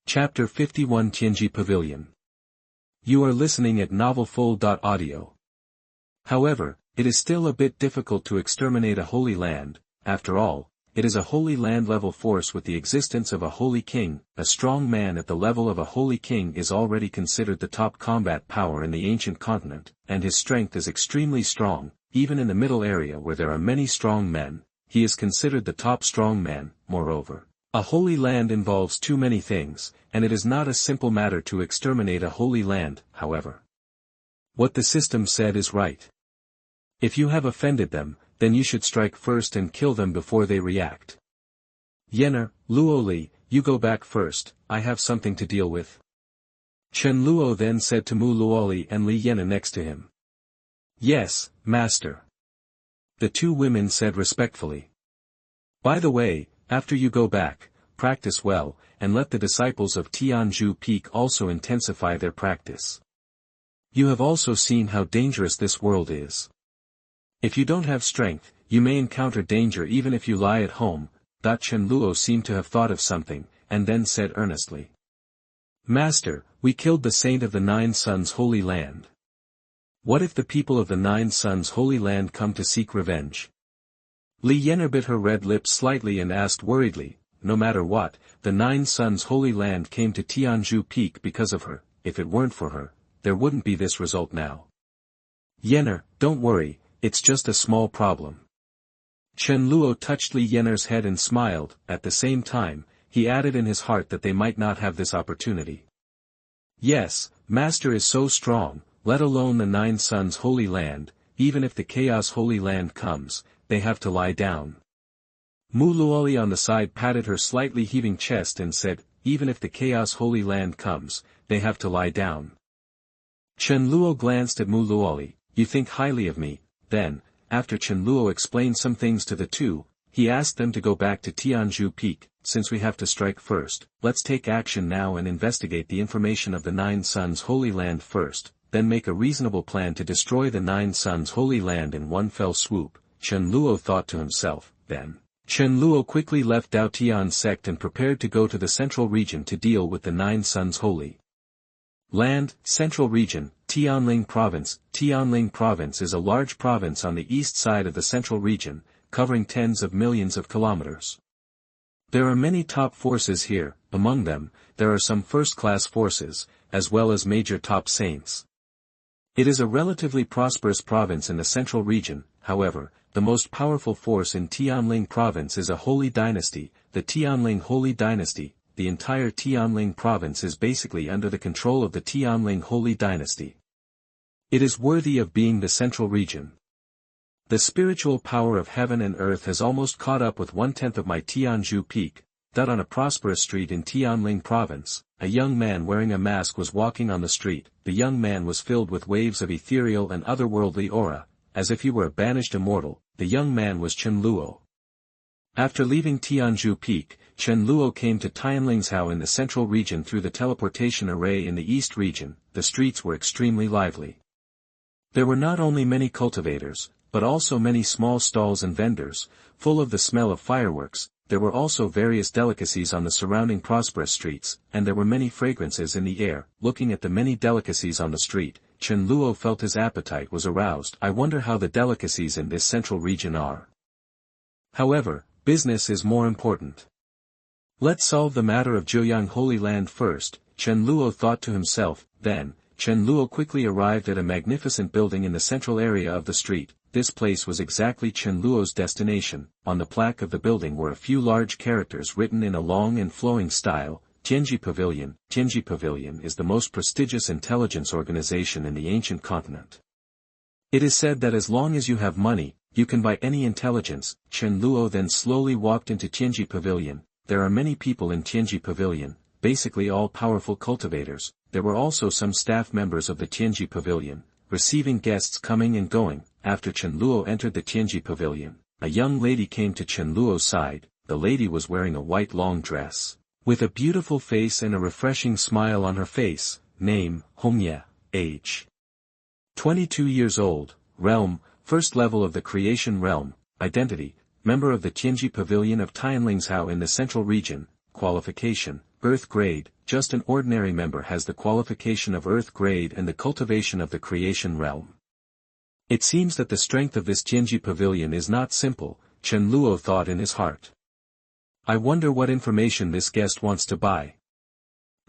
Chapter 51 Tianji Pavilion. You are listening at novelfull.audio. However, it is still a bit difficult to exterminate a holy land. After all, it is a holy land level force with the existence of a holy king. A strong man at the level of a holy king is already considered the top combat power in the ancient continent, and his strength is extremely strong. Even in the middle area where there are many strong men, he is considered the top strong man. Moreover, a holy land involves too many things, and it is not a simple matter to exterminate a holy land. However, what the system said is right. If you have offended them, then you should strike first and kill them before they react. Yener, Luo Li, you go back first, I have something to deal with. Chen Luo then said to Mu Luoli and Li Yan next to him. Yes, master. The two women said respectfully. By the way, after you go back, practice well, and let the disciples of Tianzhu Peak also intensify their practice. You have also seen how dangerous this world is. If you don't have strength, you may encounter danger even if you lie at home. Chen Luo seemed to have thought of something, and then said earnestly. Master, we killed the saint of the Nine Suns Holy Land. What if the people of the Nine Suns Holy Land come to seek revenge? Li Yan bit her red lips slightly and asked worriedly, no matter what, the Nine Suns Holy Land came to Tianzhu Peak because of her. If it weren't for her, there wouldn't be this result now. Yener, don't worry, it's just a small problem. Chen Luo touched Li Yan's head and smiled. At the same time, he added in his heart that they might not have this opportunity. Yes, Master is so strong, let alone the Nine Suns Holy Land, even if the Chaos Holy Land comes, they have to lie down. Mu Luoli on the side patted her slightly heaving chest and said, even if the Chaos Holy Land comes, they have to lie down. Chen Luo glanced at Mu Luoli. You think highly of me. Then, after Chen Luo explained some things to the two, he asked them to go back to Tianzhu Peak. Since we have to strike first, let's take action now and investigate the information of the Nine Suns Holy Land first, then make a reasonable plan to destroy the Nine Suns Holy Land in one fell swoop. Chen Luo thought to himself. Then, Chen Luo quickly left Daotian sect and prepared to go to the central region to deal with the Nine Suns Holy Land. Central region, Tianling Province. Tianling Province is a large province on the east side of the central region, covering tens of millions of kilometers. There are many top forces here. Among them, there are some first-class forces, as well as major top saints. It is a relatively prosperous province in the central region. However, the most powerful force in Tianling Province is a holy dynasty, the Tianling Holy Dynasty. The entire Tianling Province is basically under the control of the Tianling Holy Dynasty. It is worthy of being the central region. The spiritual power of heaven and earth has almost caught up with 1/10 of my Tianzhu Peak. That on a prosperous street in Tianling Province, a young man wearing a mask was walking on the street. The young man was filled with waves of ethereal and otherworldly aura, as if he were a banished immortal. The young man was Chen Luo. After leaving Tianzhu Peak, Chen Luo came to Tianlingzhou in the central region through the teleportation array in the east region. The streets were extremely lively. There were not only many cultivators, but also many small stalls and vendors, full of the smell of fireworks. There were also various delicacies on the surrounding prosperous streets, and there were many fragrances in the air. Looking at the many delicacies on the street, Chen Luo felt his appetite was aroused. I wonder how the delicacies in this central region are. However, business is more important. Let's solve the matter of Zheoyang Holy Land first, Chen Luo thought to himself. Then, Chen Luo quickly arrived at a magnificent building in the central area of the street. This place was exactly Chen Luo's destination. On the plaque of the building were a few large characters written in a long and flowing style. Tianji Pavilion. Tianji Pavilion is the most prestigious intelligence organization in the ancient continent. It is said that as long as you have money, you can buy any intelligence. Chen Luo then slowly walked into Tianji Pavilion. There are many people in Tianji Pavilion, basically all powerful cultivators. There were also some staff members of the Tianji Pavilion, receiving guests coming and going. After Chen Luo entered the Tianji Pavilion, a young lady came to Chen Luo's side. The lady was wearing a white long dress, with a beautiful face and a refreshing smile on her face. Name, Hongye. Age, 22 years old. Realm, first level of the creation realm. Identity, member of the Tianji Pavilion of Tianlingzhou in the central region. Qualification, Earth grade, just an ordinary member has the qualification of Earth grade and the cultivation of the creation realm. It seems that the strength of this Tianji Pavilion is not simple, Chen Luo thought in his heart. I wonder what information this guest wants to buy.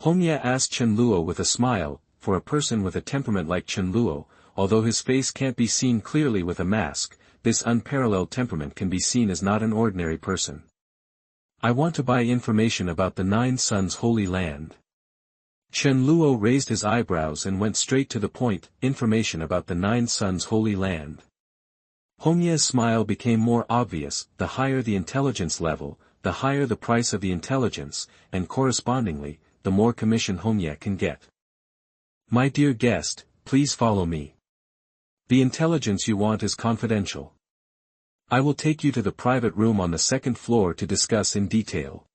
Hongya asked Chen Luo with a smile. For a person with a temperament like Chen Luo, although his face can't be seen clearly with a mask, this unparalleled temperament can be seen as not an ordinary person. I want to buy information about the Nine Suns Holy Land. Chen Luo raised his eyebrows and went straight to the point, information about the Nine Suns Holy Land. Hongya's smile became more obvious. The higher the intelligence level, the higher the price of the intelligence, and correspondingly, the more commission Hongya can get. My dear guest, please follow me. The intelligence you want is confidential. I will take you to the private room on the second floor to discuss in detail.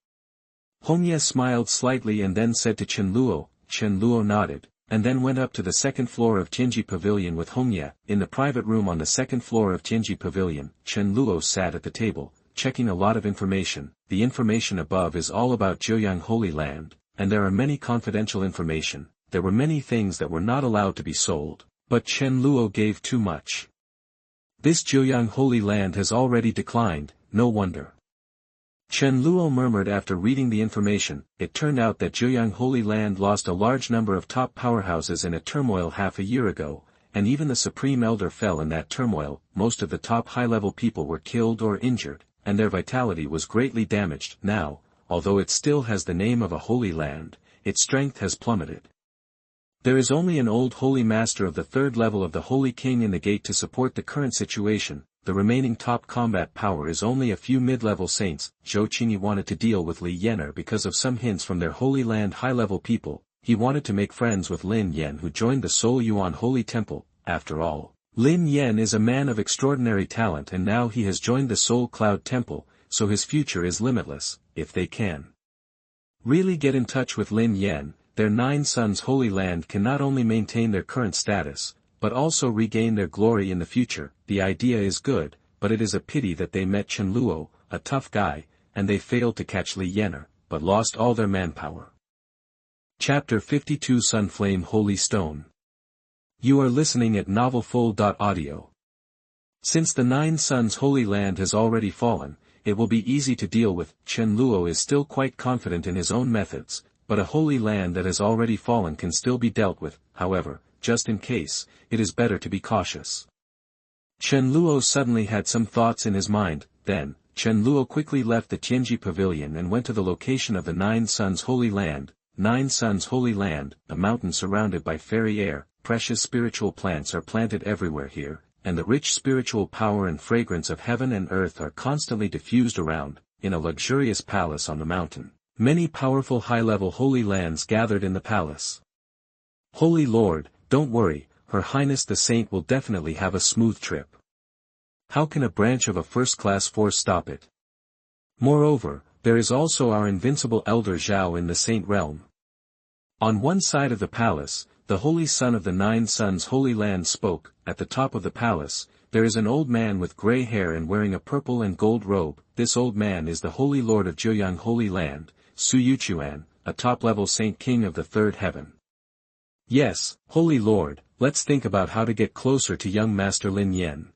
Hongya smiled slightly and then said to Chen Luo. Chen Luo nodded, and then went up to the second floor of Tianji Pavilion with Hongya. In the private room on the second floor of Tianji Pavilion, Chen Luo sat at the table, checking a lot of information. The information above is all about Jiuyang Holy Land, and there are many confidential information. There were many things that were not allowed to be sold, but Chen Luo gave too much. This Jiuyang Holy Land has already declined, no wonder. Chen Luo murmured after reading the information. It turned out that Jiuyang Holy Land lost a large number of top powerhouses in a turmoil half a year ago, and even the Supreme Elder fell in that turmoil. Most of the top high-level people were killed or injured, and their vitality was greatly damaged. Now, although it still has the name of a holy land, its strength has plummeted. There is only an old holy master of the third level of the Holy King in the gate to support the current situation. The remaining top combat power is only a few mid-level saints. Zhou Qingyi wanted to deal with Li Yan because of some hints from their Holy Land high-level people. He wanted to make friends with Lin Yan, who joined the Soul Yuan Holy Temple. After all, Lin Yan is a man of extraordinary talent, and now he has joined the Soul Cloud Temple, so his future is limitless, if they can really get in touch with Lin Yan. Their Nine Suns Holy Land can not only maintain their current status, but also regain their glory in the future. The idea is good, but it is a pity that they met Chen Luo, a tough guy, and they failed to catch Li Yan, but lost all their manpower. Chapter 52 Sunflame Holy Stone. You are listening at novelfull.audio. Since the Nine Suns Holy Land has already fallen, it will be easy to deal with. Chen Luo is still quite confident in his own methods, but a holy land that has already fallen can still be dealt with. However, just in case, it is better to be cautious. Chen Luo suddenly had some thoughts in his mind. Then, Chen Luo quickly left the Tianji Pavilion and went to the location of the Nine Suns Holy Land. Nine Suns Holy Land, a mountain surrounded by fairy air. Precious spiritual plants are planted everywhere here, and the rich spiritual power and fragrance of heaven and earth are constantly diffused around. In a luxurious palace on the mountain, many powerful high-level holy lands gathered in the palace. Holy Lord, don't worry, Her Highness the Saint will definitely have a smooth trip. How can a branch of a first-class force stop it? Moreover, there is also our invincible Elder Zhao in the Saint realm. On one side of the palace, the Holy Son of the Nine Suns Holy Land spoke. At the top of the palace, there is an old man with gray hair and wearing a purple and gold robe. This old man is the Holy Lord of Jiuyang Holy Land, Su Yuchuan, a top-level Saint King of the Third Heaven. Yes, Holy Lord, let's think about how to get closer to young Master Lin Yan.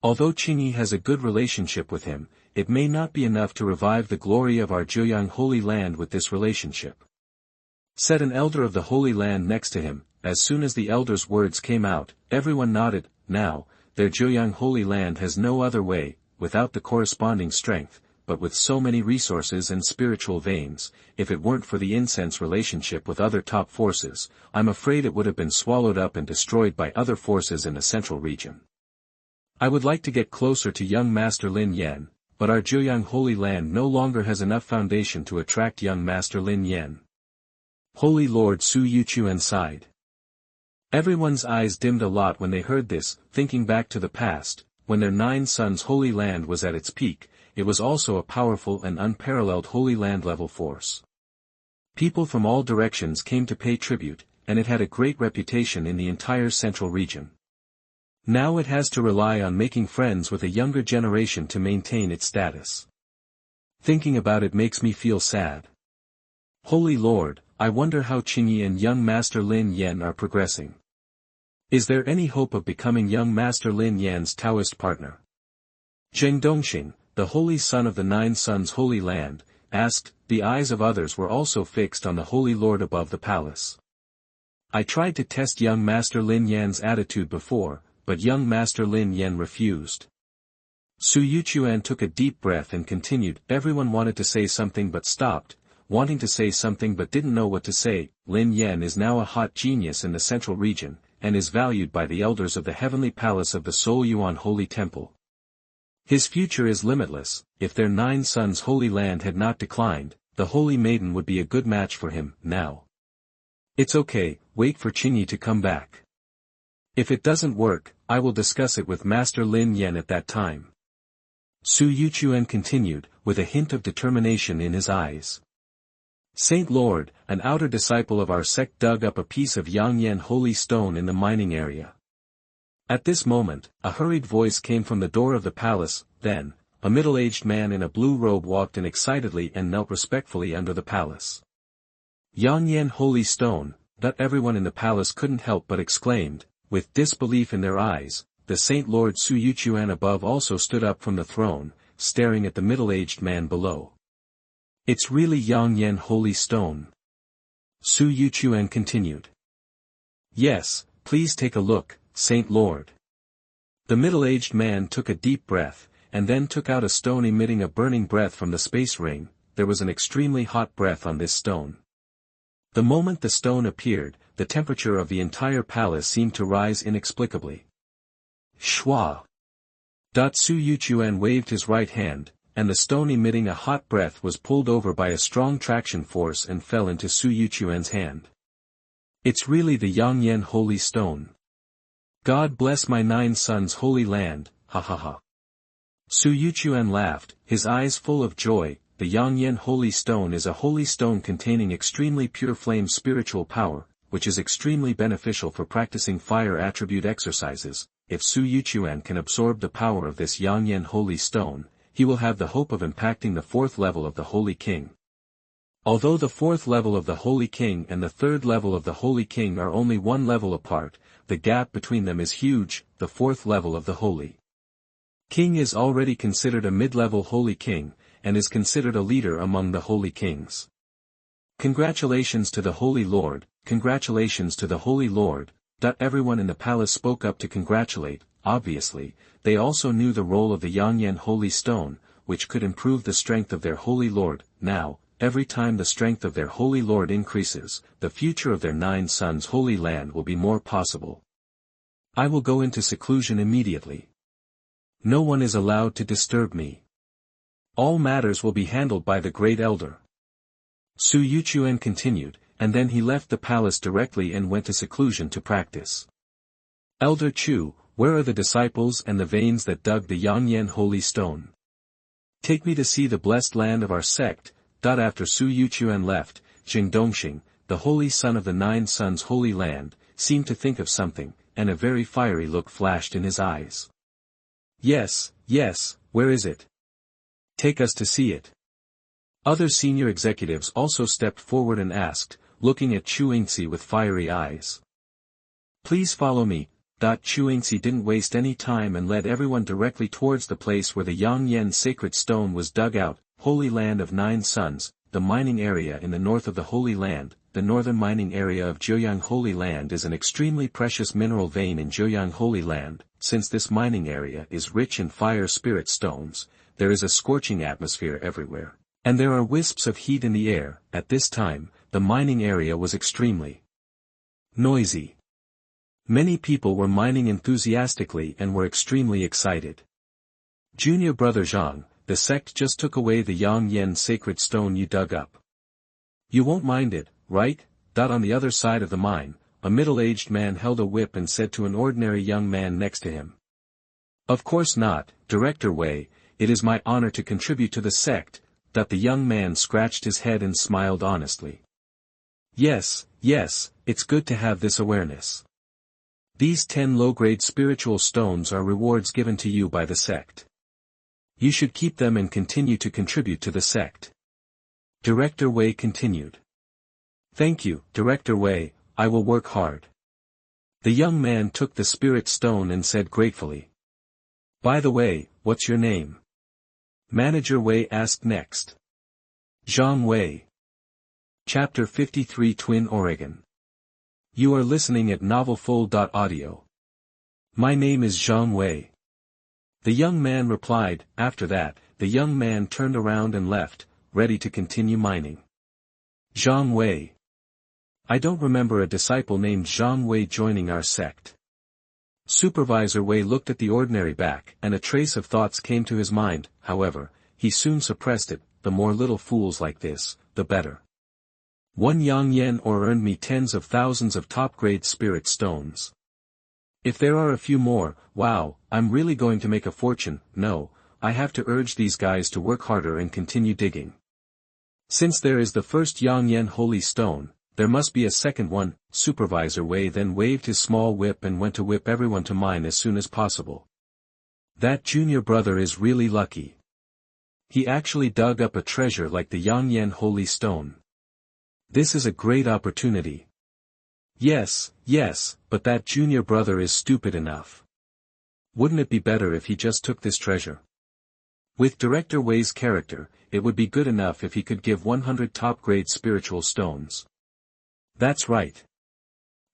Although Qingyi has a good relationship with him, it may not be enough to revive the glory of our Jiuyang Holy Land with this relationship. Said an elder of the Holy Land next to him. As soon as the elder's words came out, everyone nodded. Now, their Jiuyang Holy Land has no other way, without the corresponding strength, but with so many resources and spiritual veins. If it weren't for the incense relationship with other top forces, I'm afraid it would have been swallowed up and destroyed by other forces in the central region. I would like to get closer to young Master Lin Yan, but our Jiuyang Holy Land no longer has enough foundation to attract young Master Lin Yan. Holy Lord Su Yuchuan sighed. Everyone's eyes dimmed a lot when they heard this. Thinking back to the past, when their Nine Suns Holy Land was at its peak, it was also a powerful and unparalleled Holy Land level force. People from all directions came to pay tribute, and it had a great reputation in the entire central region. Now it has to rely on making friends with a younger generation to maintain its status. Thinking about it makes me feel sad. Holy Lord, I wonder how Qingyi and young Master Lin Yan are progressing. Is there any hope of becoming young Master Lin Yan's Taoist partner? Zheng Dongxing, the holy son of the Nine Suns Holy Land, asked. The eyes of others were also fixed on the Holy Lord above the palace. I tried to test young Master Lin Yan's attitude before, but young Master Lin Yan refused. Su Yuchuan took a deep breath and continued. Everyone wanted to say something but stopped, wanting to say something but didn't know what to say. Lin Yan is now a hot genius in the central region, and is valued by the elders of the heavenly palace of the Soul Yuan Holy Temple. His future is limitless. If their Nine Suns Holy Land had not declined, the Holy Maiden would be a good match for him. Now. It's okay, wait for Qingyi to come back. If it doesn't work, I will discuss it with Master Lin Yan at that time. Su Yuchuan continued, with a hint of determination in his eyes. Saint Lord, an outer disciple of our sect dug up a piece of Yangyan holy stone in the mining area. At this moment, a hurried voice came from the door of the palace. Then, a middle-aged man in a blue robe walked in excitedly and knelt respectfully under the palace. Yangyan holy stone, that everyone in the palace couldn't help but exclaimed, with disbelief in their eyes. The Saint Lord Su Yuchuan above also stood up from the throne, staring at the middle-aged man below. It's really Yangyan holy stone. Su Yuchuan continued. Yes, please take a look, Saint Lord. The middle-aged man took a deep breath, and then took out a stone emitting a burning breath from the space ring. There was an extremely hot breath on this stone. The moment the stone appeared, the temperature of the entire palace seemed to rise inexplicably. Shua! Su Yuchuan waved his right hand, and the stone emitting a hot breath was pulled over by a strong traction force and fell into Su Yuchuan's hand. It's really the Yangyan holy stone. God bless my Nine Suns Holy Land, ha ha ha. Su Yuchuan laughed, his eyes full of joy. The Yangyan holy stone is a holy stone containing extremely pure flame spiritual power, which is extremely beneficial for practicing fire attribute exercises. If Su Yuchuan can absorb the power of this Yangyan holy stone, he will have the hope of impacting the fourth level of the Holy King. Although the fourth level of the Holy King and the third level of the Holy King are only one level apart, the gap between them is huge. The fourth level of the Holy King is already considered a mid-level Holy King, and is considered a leader among the Holy Kings. Congratulations to the Holy Lord, congratulations to the Holy Lord. Everyone in the palace spoke up to congratulate. Obviously, they also knew the role of the Yangyan holy stone, which could improve the strength of their Holy Lord. Now, every time the strength of their Holy Lord increases, the future of their Nine Suns Holy Land will be more possible. I will go into seclusion immediately. No one is allowed to disturb me. All matters will be handled by the Great Elder. Su Yuchuan continued, and then he left the palace directly and went to seclusion to practice. Elder Chu, where are the disciples and the veins that dug the Yangyan holy stone? Take me to see the blessed land of our sect. After Su Yuchuan left, Zheng Dongxing, the holy son of the Nine Suns Holy Land, seemed to think of something, and a very fiery look flashed in his eyes. Yes, where is it? Take us to see it. Other senior executives also stepped forward and asked, looking at Chu Yingxi with fiery eyes. Please follow me. Chu Yingxi didn't waste any time and led everyone directly towards the place where the Yangyan sacred stone was dug out. Holy Land of Nine Suns, the mining area in the north of the Holy Land. The northern mining area of Zheoyang Holy Land is an extremely precious mineral vein in Zheoyang Holy Land. Since this mining area is rich in fire spirit stones, there is a scorching atmosphere everywhere, and there are wisps of heat in the air. At this time, the mining area was extremely noisy. Many people were mining enthusiastically and were extremely excited. Junior brother Zhang, the sect just took away the Yangyan sacred stone you dug up. You won't mind it, right? On the other side of the mine, a middle-aged man held a whip and said to an ordinary young man next to him. Of course not, Director Wei, it is my honor to contribute to the sect. The young man scratched his head and smiled honestly. Yes, it's good to have this awareness. These 10 low-grade spiritual stones are rewards given to you by the sect. You should keep them and continue to contribute to the sect. Director Wei continued. Thank you, Director Wei, I will work hard. The young man took the spirit stone and said gratefully. By the way, what's your name? Manager Wei asked next. Zhang Wei. Chapter 53 Twin Oregon. You are listening at novelfull.audio. My name is Zhang Wei. The young man replied. After that, the young man turned around and left, ready to continue mining. Zhang Wei. I don't remember a disciple named Zhang Wei joining our sect. Supervisor Wei looked at the ordinary back, and a trace of thoughts came to his mind. However, he soon suppressed it. The more little fools like this, the better. 1 yang yen or earned me tens of thousands of top-grade spirit stones. If there are a few more, wow, I'm really going to make a fortune. No, I have to urge these guys to work harder and continue digging. Since there is the first yang yen holy stone, there must be a second one. Supervisor Wei then waved his small whip and went to whip everyone to mine as soon as possible. That junior brother is really lucky. He actually dug up a treasure like the yang yen holy stone. This is a great opportunity. Yes, but that junior brother is stupid enough. Wouldn't it be better if he just took this treasure? With Director Wei's character, it would be good enough if he could give 100 top-grade spiritual stones. That's right.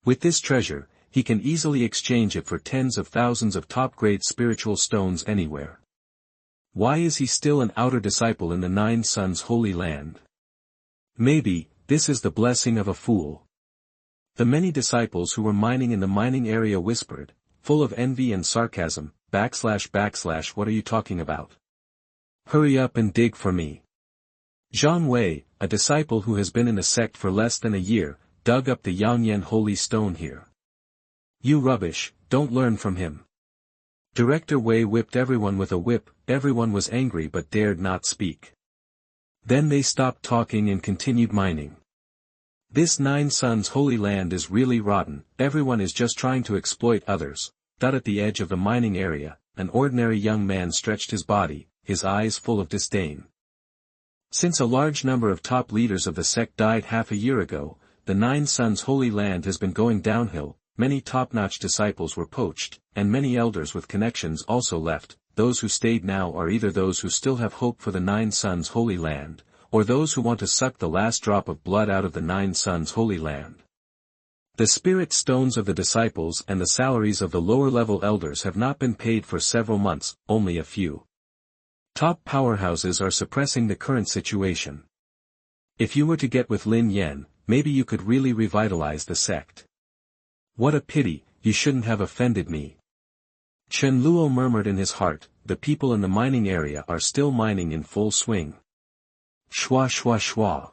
With this treasure, he can easily exchange it for tens of thousands of top-grade spiritual stones anywhere. Why is he still an outer disciple in the Nine Suns Holy Land? Maybe, this is the blessing of a fool. The many disciples who were mining in the mining area whispered, full of envy and sarcasm, // what are you talking about? Hurry up and dig for me. Zhang Wei, a disciple who has been in the sect for less than a year, dug up the yang yen holy stone here. You rubbish, don't learn from him. Director Wei whipped everyone with a whip. Everyone was angry but dared not speak. Then they stopped talking and continued mining. This Nine Suns Holy Land is really rotten. Everyone is just trying to exploit others. At the edge of the mining area, an ordinary young man stretched his body, his eyes full of disdain. Since a large number of top leaders of the sect died half a year ago, the Nine Suns Holy Land has been going downhill. Many top-notch disciples were poached, and many elders with connections also left. Those who stayed now are either those who still have hope for the Nine Suns Holy Land, or those who want to suck the last drop of blood out of the Nine Suns Holy Land. The spirit stones of the disciples and the salaries of the lower-level elders have not been paid for several months, only a few. Top powerhouses are suppressing the current situation. If you were to get with Lin Yan, maybe you could really revitalize the sect. What a pity, you shouldn't have offended me. Chen Luo murmured in his heart. The people in the mining area are still mining in full swing. Shwa shwa shwa.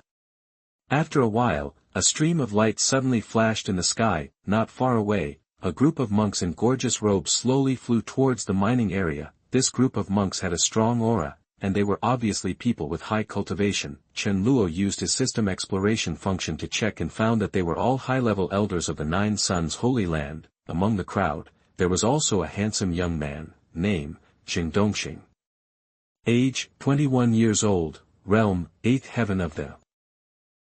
After a while, a stream of light suddenly flashed in the sky. Not far away, a group of monks in gorgeous robes slowly flew towards the mining area. This group of monks had a strong aura, and they were obviously people with high cultivation. Chen Luo used his system exploration function to check and found that they were all high-level elders of the Nine Suns Holy Land. Among the crowd, there was also a handsome young man, name, Dongxing. Age, 21 years old, realm, 8th heaven of the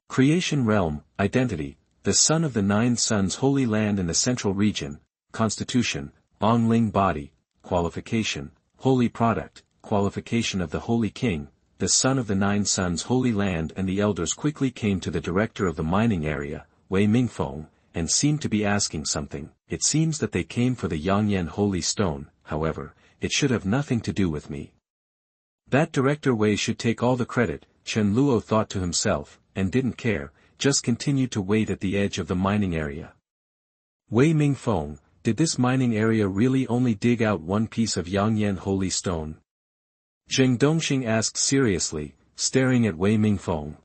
creation realm, identity, the son of the Nine Suns Holy Land in the central region, constitution, Ongling body, qualification, holy product, qualification of the Holy King, the son of the Nine Suns Holy Land. And the elders quickly came to the director of the mining area, Wei Mingfeng, and seemed to be asking something. It seems that they came for the Yangyan Holy Stone. However, it should have nothing to do with me. That Director Wei should take all the credit, Chen Luo thought to himself, and didn't care, just continued to wait at the edge of the mining area. Wei Mingfeng, did this mining area really only dig out one piece of Yangyan Holy Stone? Zheng Dongxing asked seriously, staring at Wei Mingfeng.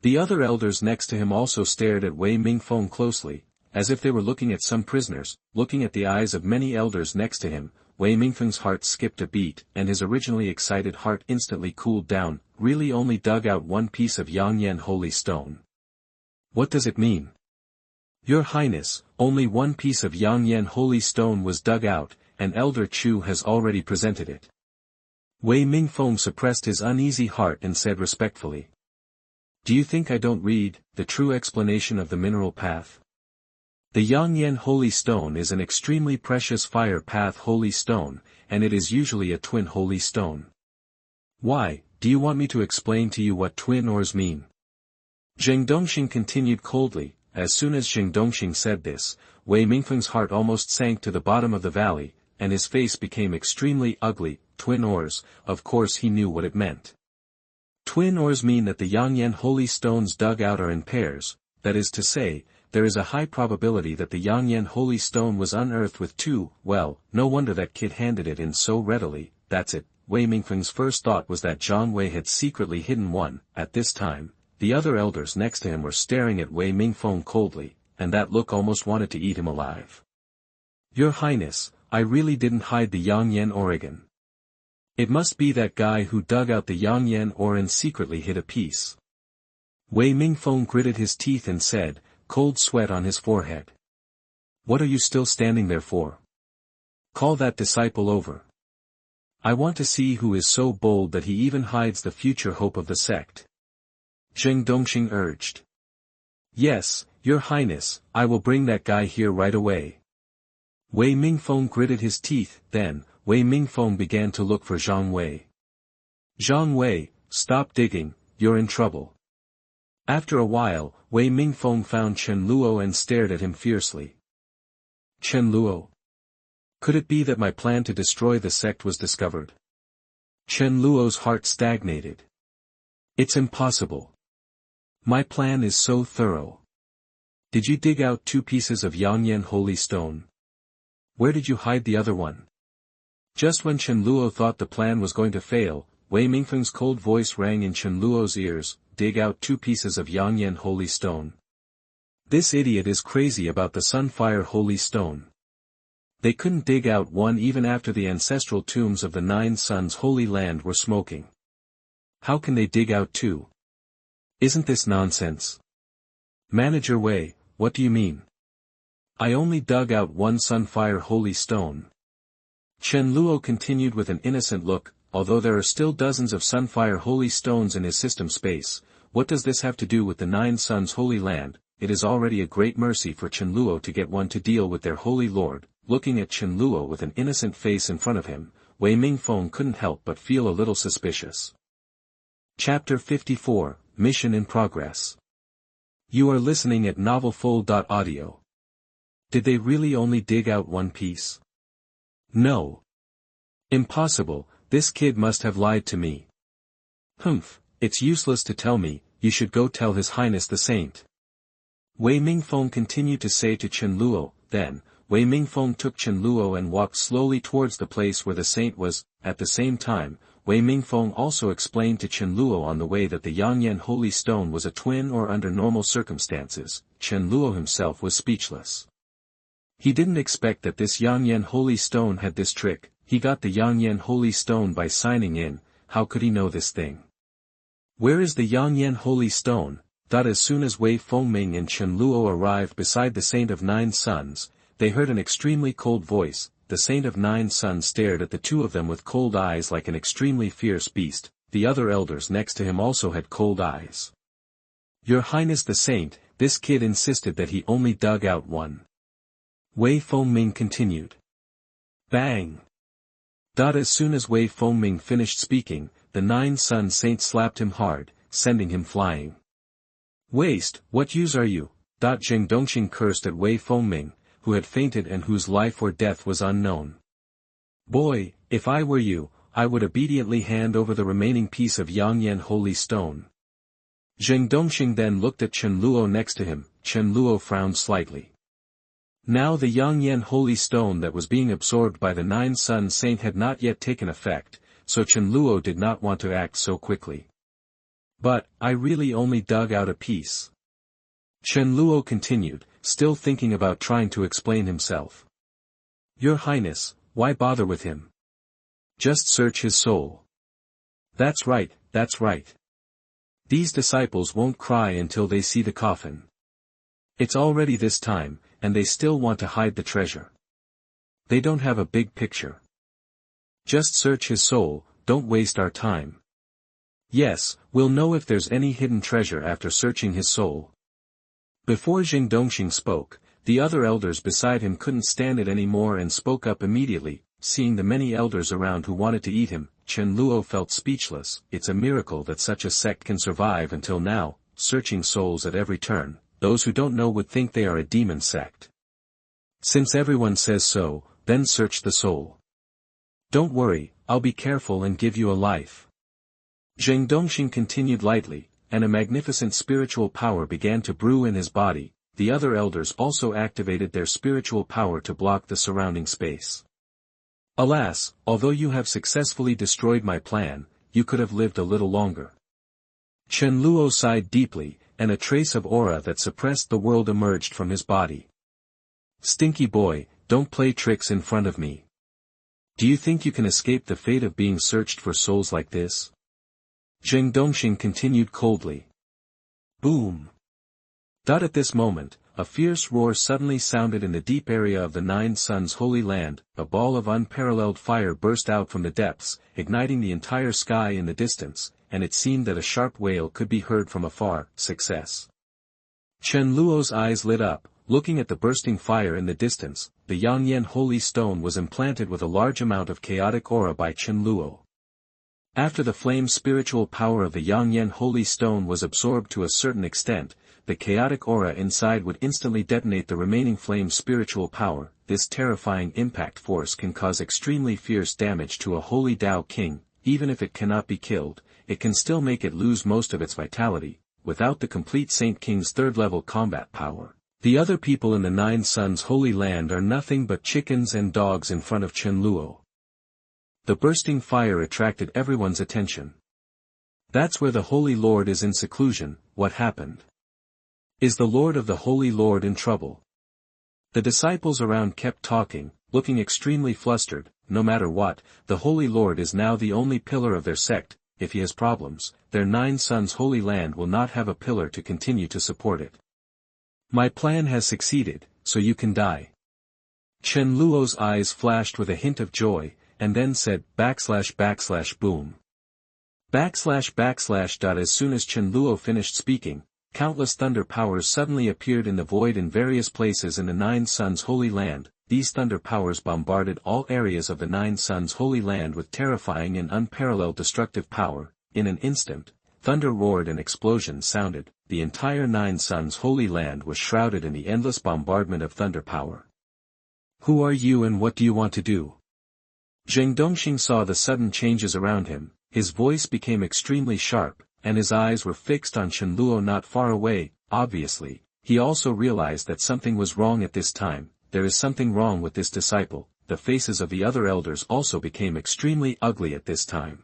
The other elders next to him also stared at Wei Mingfeng closely, as if they were looking at some prisoners. Looking at the eyes of many elders next to him, Wei Mingfeng's heart skipped a beat, and his originally excited heart instantly cooled down. Really only dug out one piece of Yangyan Holy Stone. What does it mean? Your Highness, only one piece of Yangyan Holy Stone was dug out, and Elder Chu has already presented it. Wei Mingfeng suppressed his uneasy heart and said respectfully. Do you think I don't read the true explanation of the mineral path? The Yang holy stone is an extremely precious fire path holy stone, and it is usually a twin holy stone. Why, do you want me to explain to you what twin ores mean? Zheng Dongxing continued coldly. As soon as Zheng Dongxing said this, Wei Mingfeng's heart almost sank to the bottom of the valley, and his face became extremely ugly. Twin ores, of course he knew what it meant. Twin ores mean that the Yang holy stones dug out are in pairs, that is to say, there is a high probability that the Yang holy stone was unearthed with two. Well, no wonder that kid handed it in so readily. That's it. Wei Mingfeng's first thought was that Zhang Wei had secretly hidden one. At this time, the other elders next to him were staring at Wei Mingfeng coldly, and that look almost wanted to eat him alive. Your Highness, I really didn't hide the Yang organ. It must be that guy who dug out the Yang ore and secretly hid a piece. Wei Mingfeng gritted his teeth and said, cold sweat on his forehead. What are you still standing there for? Call that disciple over. I want to see who is so bold that he even hides the future hope of the sect. Zheng Dongxing urged. Yes, Your Highness, I will bring that guy here right away. Wei Mingfeng gritted his teeth. Then, Wei Mingfeng began to look for Zhang Wei. Zhang Wei, stop digging, you're in trouble. After a while, Wei Mingfeng found Chen Luo and stared at him fiercely. Chen Luo. Could it be that my plan to destroy the sect was discovered? Chen Luo's heart stagnated. It's impossible. My plan is so thorough. Did you dig out 2 pieces of Yang holy stone? Where did you hide the other one? Just when Chen Luo thought the plan was going to fail, Wei Mingfeng's cold voice rang in Chen Luo's ears, dig out 2 pieces of Yang holy stone. This idiot is crazy about the Sunfire holy stone. They couldn't dig out one even after the ancestral tombs of the 9 Suns Holy Land were smoking. How can they dig out 2? Isn't this nonsense? Manager Wei, what do you mean? I only dug out 1 Sunfire holy stone. Chen Luo continued with an innocent look. Although there are still dozens of Sunfire holy stones in his system space, what does this have to do with the 9 Suns Holy Land? It is already a great mercy for Chen Luo to get one to deal with their holy lord. Looking at Chen Luo with an innocent face in front of him, Wei Mingfeng couldn't help but feel a little suspicious. Chapter 54, Mission in Progress. You are listening at novelfull.audio. Did they really only dig out 1 piece? No. Impossible, this kid must have lied to me. Humph, it's useless to tell me, you should go tell His Highness the Saint. Wei Mingfeng continued to say to Chen Luo. Then, Wei Mingfeng took Chen Luo and walked slowly towards the place where the saint was. At the same time, Wei Mingfeng also explained to Chen Luo on the way that the Yang holy stone was a twin or under normal circumstances. Chen Luo himself was speechless. He didn't expect that this Yang holy stone had this trick. He got the Yang holy stone by signing in. How could he know this thing? Where is the Yang holy stone? As soon as Wei Fengming and Chen Luo arrived beside the Saint of 9 Suns, they heard an extremely cold voice. The Saint of 9 Suns stared at the 2 of them with cold eyes like an extremely fierce beast. The other elders next to him also had cold eyes. Your Highness the Saint, this kid insisted that he only dug out 1. Wei Fengming continued. Bang! As soon as Wei Fengming finished speaking, the 9 Sun Saint slapped him hard, sending him flying. Waste, what use are you? Zheng Dongxing cursed at Wei Fengming, who had fainted and whose life or death was unknown. Boy, if I were you, I would obediently hand over the remaining piece of Yang holy stone. Zheng Dongxing then looked at Chen Luo next to him. Chen Luo frowned slightly. Now the Yang holy stone that was being absorbed by the 9 Sun Saint had not yet taken effect, so Chen Luo did not want to act so quickly. But, I really only dug out a piece. Chen Luo continued, still thinking about trying to explain himself. Your Highness, why bother with him? Just search his soul. That's right, that's right. These disciples won't cry until they see the coffin. It's already this time, and they still want to hide the treasure. They don't have a big picture. Just search his soul, don't waste our time. Yes, we'll know if there's any hidden treasure after searching his soul. Before Jing Dongxing spoke, the other elders beside him couldn't stand it anymore and spoke up immediately. Seeing the many elders around who wanted to eat him, Chen Luo felt speechless. It's a miracle that such a sect can survive until now, searching souls at every turn. Those who don't know would think they are a demon sect. Since everyone says so, then search the soul. Don't worry, I'll be careful and give you a life. Zheng Dongxing continued lightly, and a magnificent spiritual power began to brew in his body. The other elders also activated their spiritual power to block the surrounding space. Alas, although you have successfully destroyed my plan, you could have lived a little longer. Chen Luo sighed deeply, and a trace of aura that suppressed the world emerged from his body. Stinky boy, don't play tricks in front of me. Do you think you can escape the fate of being searched for souls like this? Zheng Dongxing continued coldly. Boom! At this moment, a fierce roar suddenly sounded in the deep area of the Nine Suns Holy Land. A ball of unparalleled fire burst out from the depths, igniting the entire sky in the distance, and it seemed that a sharp wail could be heard from afar. Success. Chen Luo's eyes lit up, looking at the bursting fire in the distance. The Yangyan Holy Stone was implanted with a large amount of chaotic aura by Chen Luo. After the flame spiritual power of the Yangyan Holy Stone was absorbed to a certain extent, the chaotic aura inside would instantly detonate the remaining flame spiritual power. This terrifying impact force can cause extremely fierce damage to a holy Dao King. Even if it cannot be killed, it can still make it lose most of its vitality. Without the complete Saint King's third-level combat power, the other people in the Nine Suns Holy Land are nothing but chickens and dogs in front of Chen Luo. The bursting fire attracted everyone's attention. That's where the Holy Lord is in seclusion. What happened? Is the Lord of the Holy Lord in trouble? The disciples around kept talking, looking extremely flustered. No matter what, the Holy Lord is now the only pillar of their sect. If he has problems, their Nine Suns Holy Land will not have a pillar to continue to support it. My plan has succeeded, so you can die. Chen Luo's eyes flashed with a hint of joy, and then said, //boom. // As soon as Chen Luo finished speaking, countless thunder powers suddenly appeared in the void in various places in the Nine Suns Holy Land. These thunder powers bombarded all areas of the Nine Suns Holy Land with terrifying and unparalleled destructive power. In an instant, thunder roared and explosions sounded. The entire Nine Suns Holy Land was shrouded in the endless bombardment of thunder power. Who are you and what do you want to do? Zheng Dongxing saw the sudden changes around him. His voice became extremely sharp, and his eyes were fixed on Chen Luo not far away. Obviously, he also realized that something was wrong at this time. There is something wrong with this disciple. The faces of the other elders also became extremely ugly at this time.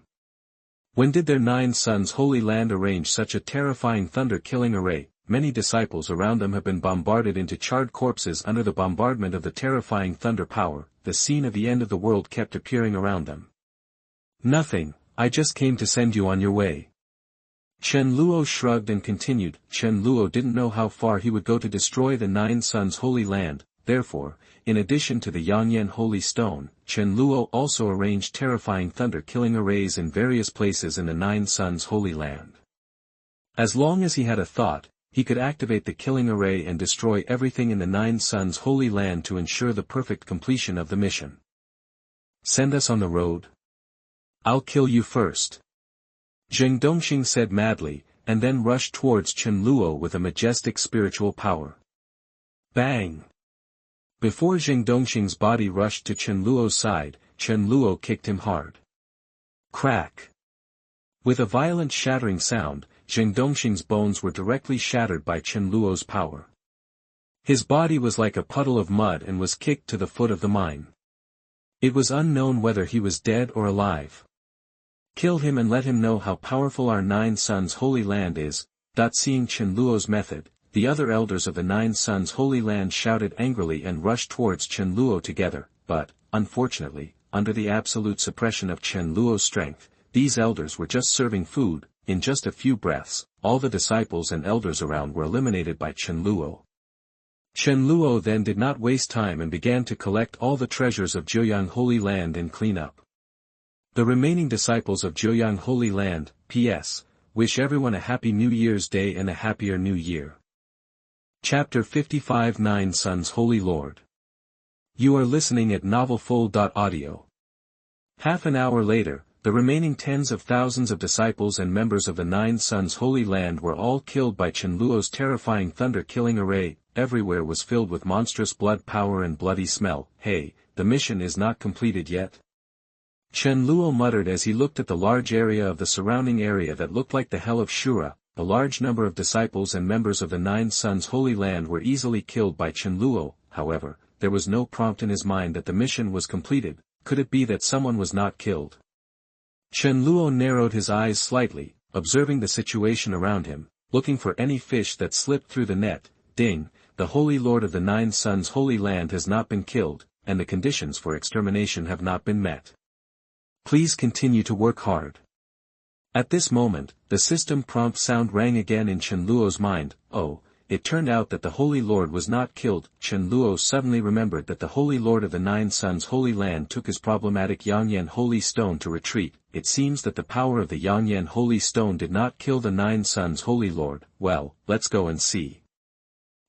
When did their Nine Suns Holy Land arrange such a terrifying thunder-killing array? Many disciples around them have been bombarded into charred corpses under the bombardment of the terrifying thunder power. The scene of the end of the world kept appearing around them. Nothing, I just came to send you on your way. Chen Luo shrugged and continued. Chen Luo didn't know how far he would go to destroy the Nine Suns Holy Land. Therefore, in addition to the Yangyan Holy Stone, Chen Luo also arranged terrifying thunder-killing arrays in various places in the Nine Suns Holy Land. As long as he had a thought, he could activate the killing array and destroy everything in the Nine Suns Holy Land to ensure the perfect completion of the mission. Send us on the road? I'll kill you first. Zheng Dongxing said madly, and then rushed towards Chen Luo with a majestic spiritual power. Bang! Before Zheng Dongxing's body rushed to Chen Luo's side, Chen Luo kicked him hard. Crack! With a violent shattering sound, Zheng Dongxing's bones were directly shattered by Chen Luo's power. His body was like a puddle of mud and was kicked to the foot of the mine. It was unknown whether he was dead or alive. Kill him and let him know how powerful our Nine Suns Holy Land is. Seeing Chen Luo's method, the other elders of the Nine Suns Holy Land shouted angrily and rushed towards Chen Luo together, but, unfortunately, under the absolute suppression of Chen Luo's strength, these elders were just serving food. In just a few breaths, all the disciples and elders around were eliminated by Chen Luo. Chen Luo then did not waste time and began to collect all the treasures of Jiuyang Holy Land and clean up. The remaining disciples of Jiuyang Holy Land, P.S. Wish everyone a happy New Year's Day and a happier New Year. Chapter 55 Nine Sons Holy Lord. You are listening at novelfull.audio. Half an hour later, the remaining tens of thousands of disciples and members of the Nine Sons Holy Land were all killed by Chen Luo's terrifying thunder-killing array. Everywhere was filled with monstrous blood power and bloody smell. Hey, the mission is not completed yet? Chen Luo muttered as he looked at the large area of the surrounding area that looked like the Hell of Shura. A large number of disciples and members of the Nine Sons Holy Land were easily killed by Chen Luo. However, there was no prompt in his mind that the mission was completed. Could it be that someone was not killed? Chen Luo narrowed his eyes slightly, observing the situation around him, looking for any fish that slipped through the net. Ding, the Holy Lord of the Nine Sons Holy Land has not been killed, and the conditions for extermination have not been met. Please continue to work hard. At this moment, the system prompt sound rang again in Chen Luo's mind. Oh, it turned out that the Holy Lord was not killed. Chen Luo suddenly remembered that the Holy Lord of the Nine Sons Holy Land took his problematic Yangyan Holy Stone to retreat. It seems that the power of the Yangyan Holy Stone did not kill the Nine Sons Holy Lord. Well, let's go and see.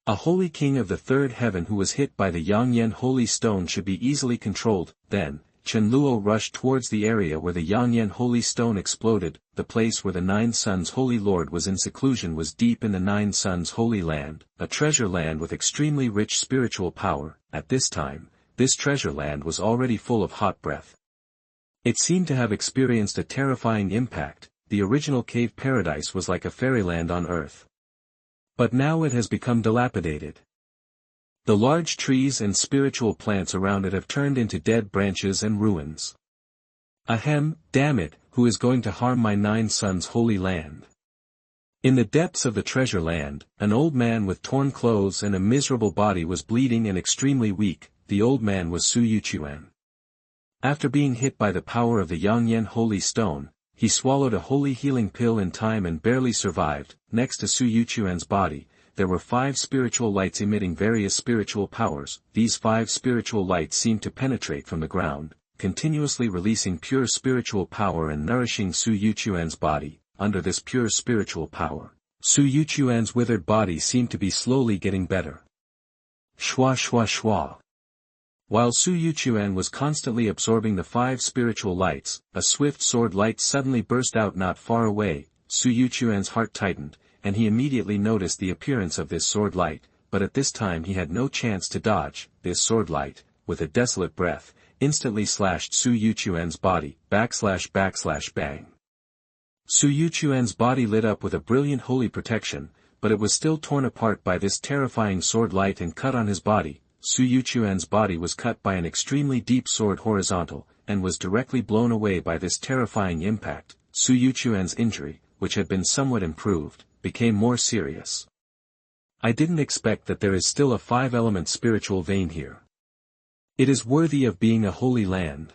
A holy king of the third heaven who was hit by the Yangyan Holy Stone should be easily controlled. Then, Chen Luo rushed towards the area where the Yangyan Holy Stone exploded. The place where the Nine Sons Holy Lord was in seclusion was deep in the Nine Sons Holy Land, a treasure land with extremely rich spiritual power. At this time, this treasure land was already full of hot breath. It seemed to have experienced a terrifying impact. The original cave paradise was like a fairyland on earth. But now it has become dilapidated. The large trees and spiritual plants around it have turned into dead branches and ruins. Ahem, damn it, who is going to harm my Nine Sons Holy Land? In the depths of the treasure land, an old man with torn clothes and a miserable body was bleeding and extremely weak. The old man was Su Yuchuan. After being hit by the power of the Yangyan Holy Stone, he swallowed a holy healing pill in time and barely survived. Next to Su Yuchuan's body, there were 5 spiritual lights emitting various spiritual powers. These 5 spiritual lights seemed to penetrate from the ground, continuously releasing pure spiritual power and nourishing Su Yuchuan's body. Under this pure spiritual power, Su Yuchuan's withered body seemed to be slowly getting better. Shwa shwa shwa. While Su Yuchuan was constantly absorbing the 5 spiritual lights, a swift sword light suddenly burst out not far away. Su Yuchuan's heart tightened, and he immediately noticed the appearance of this sword light, but at this time he had no chance to dodge. This sword light, with a desolate breath, instantly slashed Su Yuchuan's body, //bang. Su Yuchuan's body lit up with a brilliant holy protection, but it was still torn apart by this terrifying sword light and cut on his body. Su Yuchuan's body was cut by an extremely deep sword horizontal, and was directly blown away by this terrifying impact. Su Yuchuan's injury, which had been somewhat improved, became more serious. I didn't expect that there is still a 5-element spiritual vein here. It is worthy of being a holy land.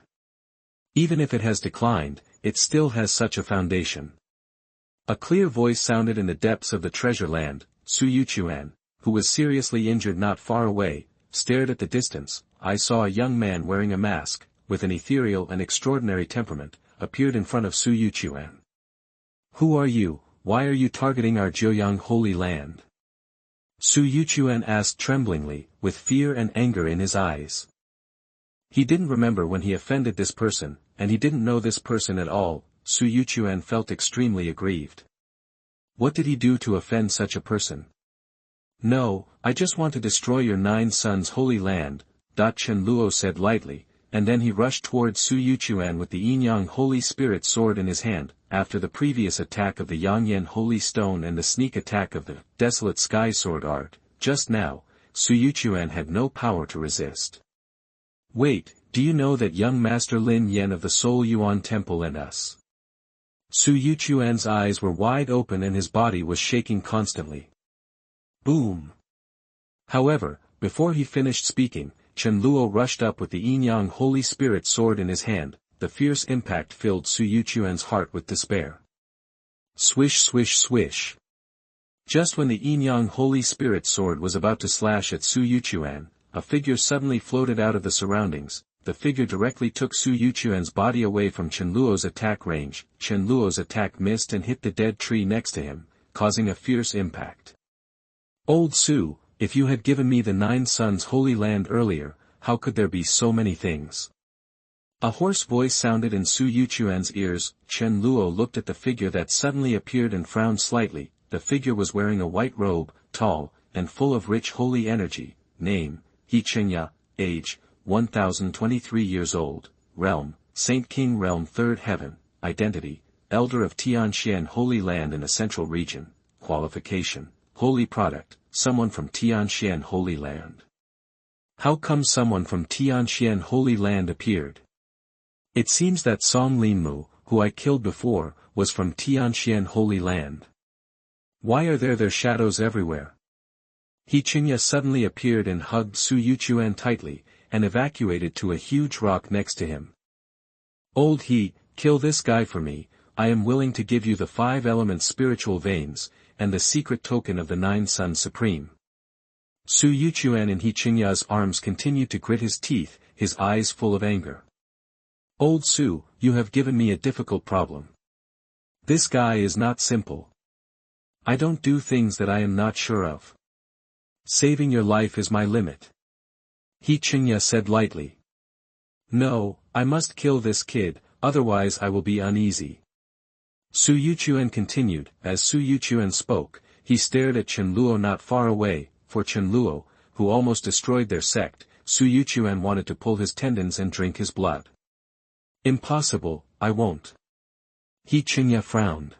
Even if it has declined, it still has such a foundation. A clear voice sounded in the depths of the treasure land. Su Yuchuan, who was seriously injured not far away, stared at the distance. I saw a young man wearing a mask, with an ethereal and extraordinary temperament, appeared in front of Su Yuchuan. Who are you? Why are you targeting our Jiuyang Holy Land? Su Yuchuan asked tremblingly, with fear and anger in his eyes. He didn't remember when he offended this person, and he didn't know this person at all. Su Yuchuan felt extremely aggrieved. What did he do to offend such a person? No, I just want to destroy your Nine Sons Holy Land, Chen Luo said lightly, and then he rushed towards Su Yuchuan with the Yin-Yang Holy Spirit sword in his hand. After the previous attack of the Yangyan Holy Stone and the sneak attack of the Desolate Sky Sword Art, just now, Su Yuchuan had no power to resist. Wait, do you know that young Master Lin Yan of the Soul Yuan Temple and us? Su Yuchuan's eyes were wide open and his body was shaking constantly. Boom! However, before he finished speaking, Chen Luo rushed up with the Yin-Yang Holy Spirit sword in his hand. The fierce impact filled Su Yuchuan's heart with despair. Swish swish swish. Just when the Yin-Yang Holy Spirit sword was about to slash at Su Yuchuan, a figure suddenly floated out of the surroundings. the figure directly took Su Yuchuan's body away from Chen Luo's attack range. Chen Luo's attack missed and hit the dead tree next to him, causing a fierce impact. Old Su, if you had given me the 9 Suns Holy Land earlier, how could there be so many things? A hoarse voice sounded in Su Yuchuan's ears. Chen Luo looked at the figure that suddenly appeared and frowned slightly. The figure was wearing a white robe, tall, and full of rich holy energy. Name, He Chengya, age, 1023 years old, realm, Saint King realm 3rd heaven, identity, elder of Tianxian Holy Land in a central region, qualification, holy product, someone from Tianxian Holy Land. How come someone from Tianxian Holy Land appeared? It seems that Song Linmu, who I killed before, was from Tianxian Holy Land. Why are there shadows everywhere? He Chengya suddenly appeared and hugged Su Yuchuan tightly, and evacuated to a huge rock next to him. Old He, kill this guy for me. I am willing to give you the 5 elements spiritual veins, and the secret token of the 9 Suns Supreme. Su Yuchuan in He Chengya's arms continued to grit his teeth, his eyes full of anger. Old Su, you have given me a difficult problem. This guy is not simple. I don't do things that I am not sure of. Saving your life is my limit. He Chengya said lightly. No, I must kill this kid, otherwise I will be uneasy. Su Yuchuan continued. As Su Yuchuan spoke, he stared at Chen Luo not far away. For Chen Luo, who almost destroyed their sect, Su Yuchuan wanted to pull his tendons and drink his blood. Impossible, I won't. He Chengya frowned.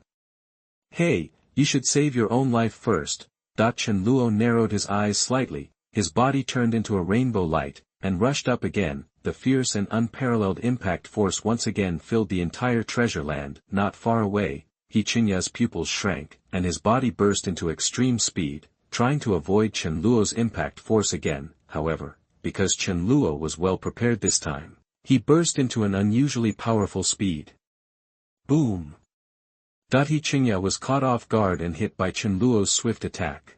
Hey, you should save your own life first. Chen Luo narrowed his eyes slightly, his body turned into a rainbow light, and rushed up again. The fierce and unparalleled impact force once again filled the entire treasure land. Not far away, He Chengya's pupils shrank, and his body burst into extreme speed, trying to avoid Chen Luo's impact force again. However, because Chen Luo was well prepared this time, he burst into an unusually powerful speed. Boom! He Chengya was caught off guard and hit by Chen Luo's swift attack.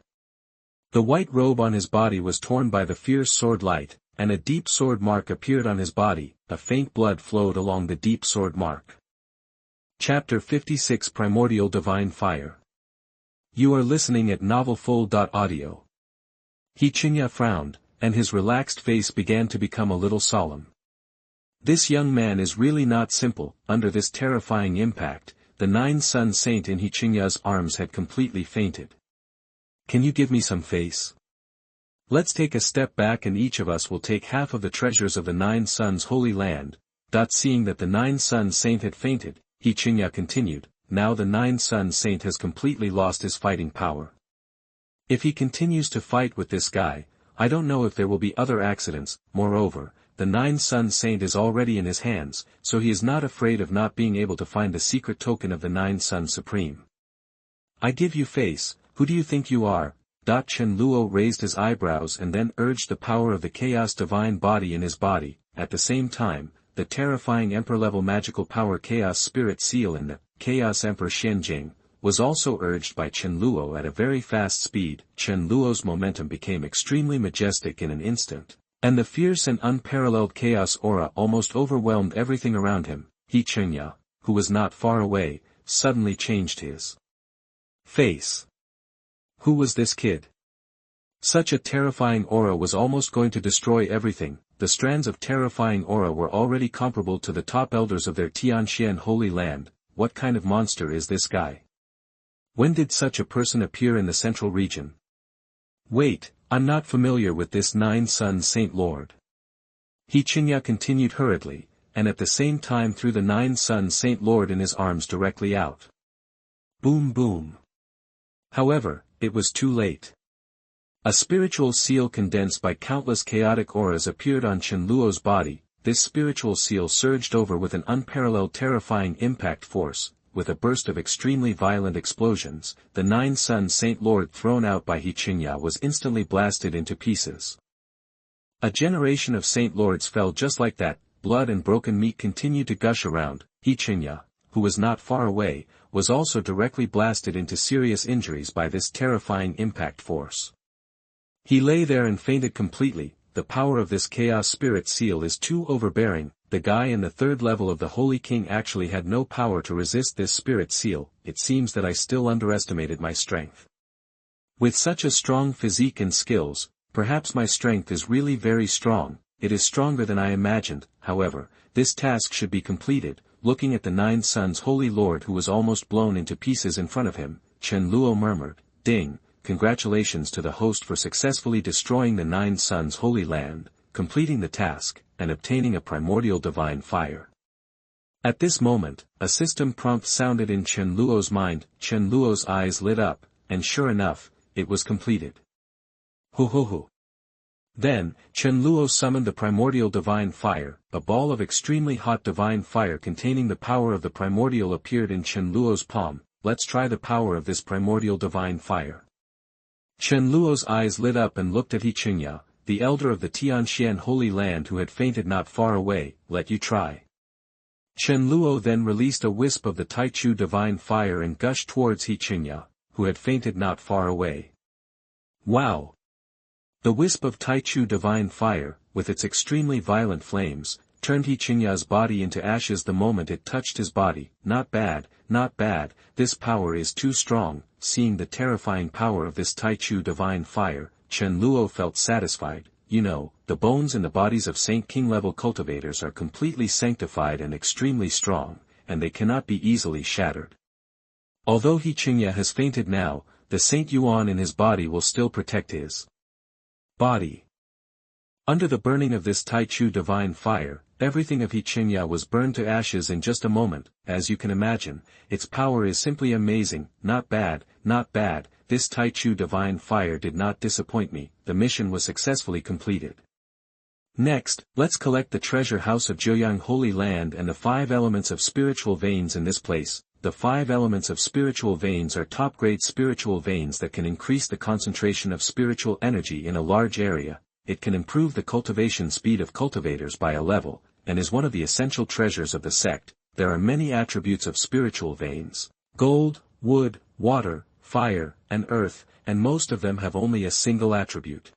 The white robe on his body was torn by the fierce sword light, and a deep sword mark appeared on his body. A faint blood flowed along the deep sword mark. Chapter 56 Primordial Divine Fire. You are listening at novelfull.audio. He Chengya frowned, and his relaxed face began to become a little solemn. This young man is really not simple. Under this terrifying impact, the 9 Sun Saint in He Chengya's arms had completely fainted. Can you give me some face? Let's take a step back and each of us will take half of the treasures of the 9 Suns Holy Land. Seeing that the 9 Sun Saint had fainted, He Chengya continued, now the 9 Sun Saint has completely lost his fighting power. If he continues to fight with this guy, I don't know if there will be other accidents. Moreover, the 9 Sun Saint is already in his hands, so he is not afraid of not being able to find the secret token of the 9 Suns Supreme. I give you face, who do you think you are? Chen Luo raised his eyebrows and then urged the power of the Chaos Divine Body in his body. At the same time, the terrifying Emperor-level magical power Chaos Spirit Seal in the Chaos Emperor Xianjing was also urged by Chen Luo at a very fast speed. Chen Luo's momentum became extremely majestic in an instant, and the fierce and unparalleled chaos aura almost overwhelmed everything around him. He Chengya, who was not far away, suddenly changed his face. Who was this kid? Such a terrifying aura was almost going to destroy everything. The strands of terrifying aura were already comparable to the top elders of their Tianxian Holy Land. What kind of monster is this guy? When did such a person appear in the central region? Wait, I'm not familiar with this 9 Sun Saint Lord. He Chengya continued hurriedly, and at the same time threw the 9 Sun Saint Lord in his arms directly out. Boom boom. However, it was too late. A spiritual seal condensed by countless chaotic auras appeared on Chen Luo's body. This spiritual seal surged over with an unparalleled terrifying impact force. With a burst of extremely violent explosions, the 9 Sun Saint Lord thrown out by He Chengya was instantly blasted into pieces. A generation of Saint Lords fell just like that. Blood and broken meat continued to gush around. He Chengya, who was not far away, was also directly blasted into serious injuries by this terrifying impact force. He lay there and fainted completely. the power of this Chaos Spirit Seal is too overbearing. The guy in the third level of the Holy King actually had no power to resist this Spirit Seal. It seems that I still underestimated my strength. With such a strong physique and skills, perhaps my strength is really very strong. It is stronger than I imagined. However, this task should be completed. Looking at the Nine Suns Holy Lord who was almost blown into pieces in front of him, Chen Luo murmured, "Ding, congratulations to the host for successfully destroying the Nine Suns Holy Land, completing the task, and obtaining a primordial divine fire." At this moment, a system prompt sounded in Chen Luo's mind. Chen Luo's eyes lit up, and sure enough, it was completed. Ho ho ho. Then, Chen Luo summoned the primordial divine fire. A ball of extremely hot divine fire containing the power of the primordial appeared in Chen Luo's palm. Let's try the power of this primordial divine fire. Chen Luo's eyes lit up and looked at Yichengya, the elder of the Tianxian Holy Land who had fainted not far away. "Let you try." Chen Luo then released a wisp of the Taichu divine fire and gushed towards Yichengya, who had fainted not far away. Wow! The wisp of Taichu divine fire, with its extremely violent flames, turned Yichengya's body into ashes the moment it touched his body. Not bad, not bad, this power is too strong. Seeing the terrifying power of this Taichu divine fire, Chen Luo felt satisfied. You know, the bones in the bodies of Saint King level cultivators are completely sanctified and extremely strong, and they cannot be easily shattered. Although Yichengya has fainted now, the Saint Yuan in his body will still protect his body. Under the burning of this Taichu divine fire, everything of Yichengya was burned to ashes in just a moment. As you can imagine, its power is simply amazing. Not bad, not bad, this Taichu divine fire did not disappoint me. The mission was successfully completed. Next, let's collect the treasure house of Zheoyang Holy Land and the 5 elements of spiritual veins in this place. The 5 elements of spiritual veins are top-grade spiritual veins that can increase the concentration of spiritual energy in a large area. It can improve the cultivation speed of cultivators by a level, and is one of the essential treasures of the sect. There are many attributes of spiritual veins: gold, wood, water, fire, and earth, and most of them have only a single attribute.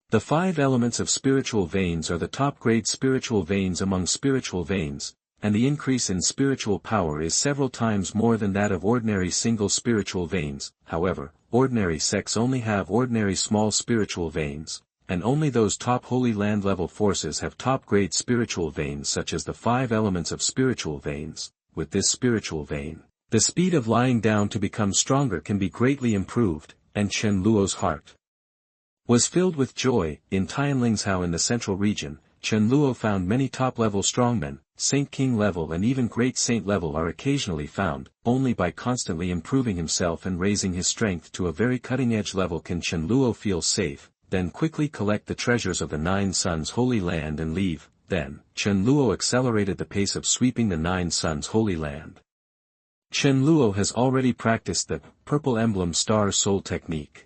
The 5 elements of spiritual veins are the top-grade spiritual veins among spiritual veins, and the increase in spiritual power is several times more than that of ordinary single spiritual veins. However, ordinary sects only have ordinary small spiritual veins, and only those top Holy Land level forces have top-grade spiritual veins such as the 5 elements of spiritual veins. With this spiritual vein, the speed of lying down to become stronger can be greatly improved, and Chen Luo's heart was filled with joy. In Tianlingzhou in the central region, Chen Luo found many top-level strongmen. Saint King level and even Great Saint level are occasionally found. Only by constantly improving himself and raising his strength to a very cutting-edge level can Chen Luo feel safe. Then quickly collect the treasures of the 9 Suns Holy Land and leave. Then, Chen Luo accelerated the pace of sweeping the 9 Suns Holy Land. Chen Luo has already practiced the Purple Emblem Star Soul technique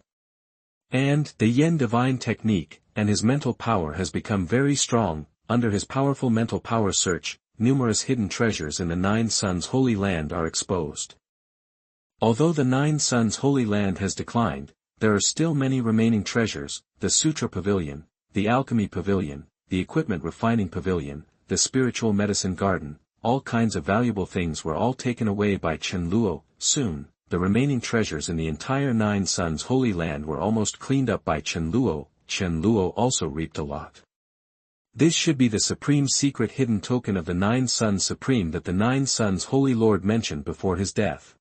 and the Yen Divine technique, and his mental power has become very strong. Under his powerful mental power search, numerous hidden treasures in the 9 Suns Holy Land are exposed. Although the 9 Suns Holy Land has declined, there are still many remaining treasures: the Sutra Pavilion, the Alchemy Pavilion, the Equipment Refining Pavilion, the Spiritual Medicine Garden. All kinds of valuable things were all taken away by Chen Luo. Soon, the remaining treasures in the entire 9 Suns Holy Land were almost cleaned up by Chen Luo. Chen Luo also reaped a lot. This should be the supreme secret hidden token of the 9 Suns Supreme that the 9 Suns Holy Lord mentioned before his death.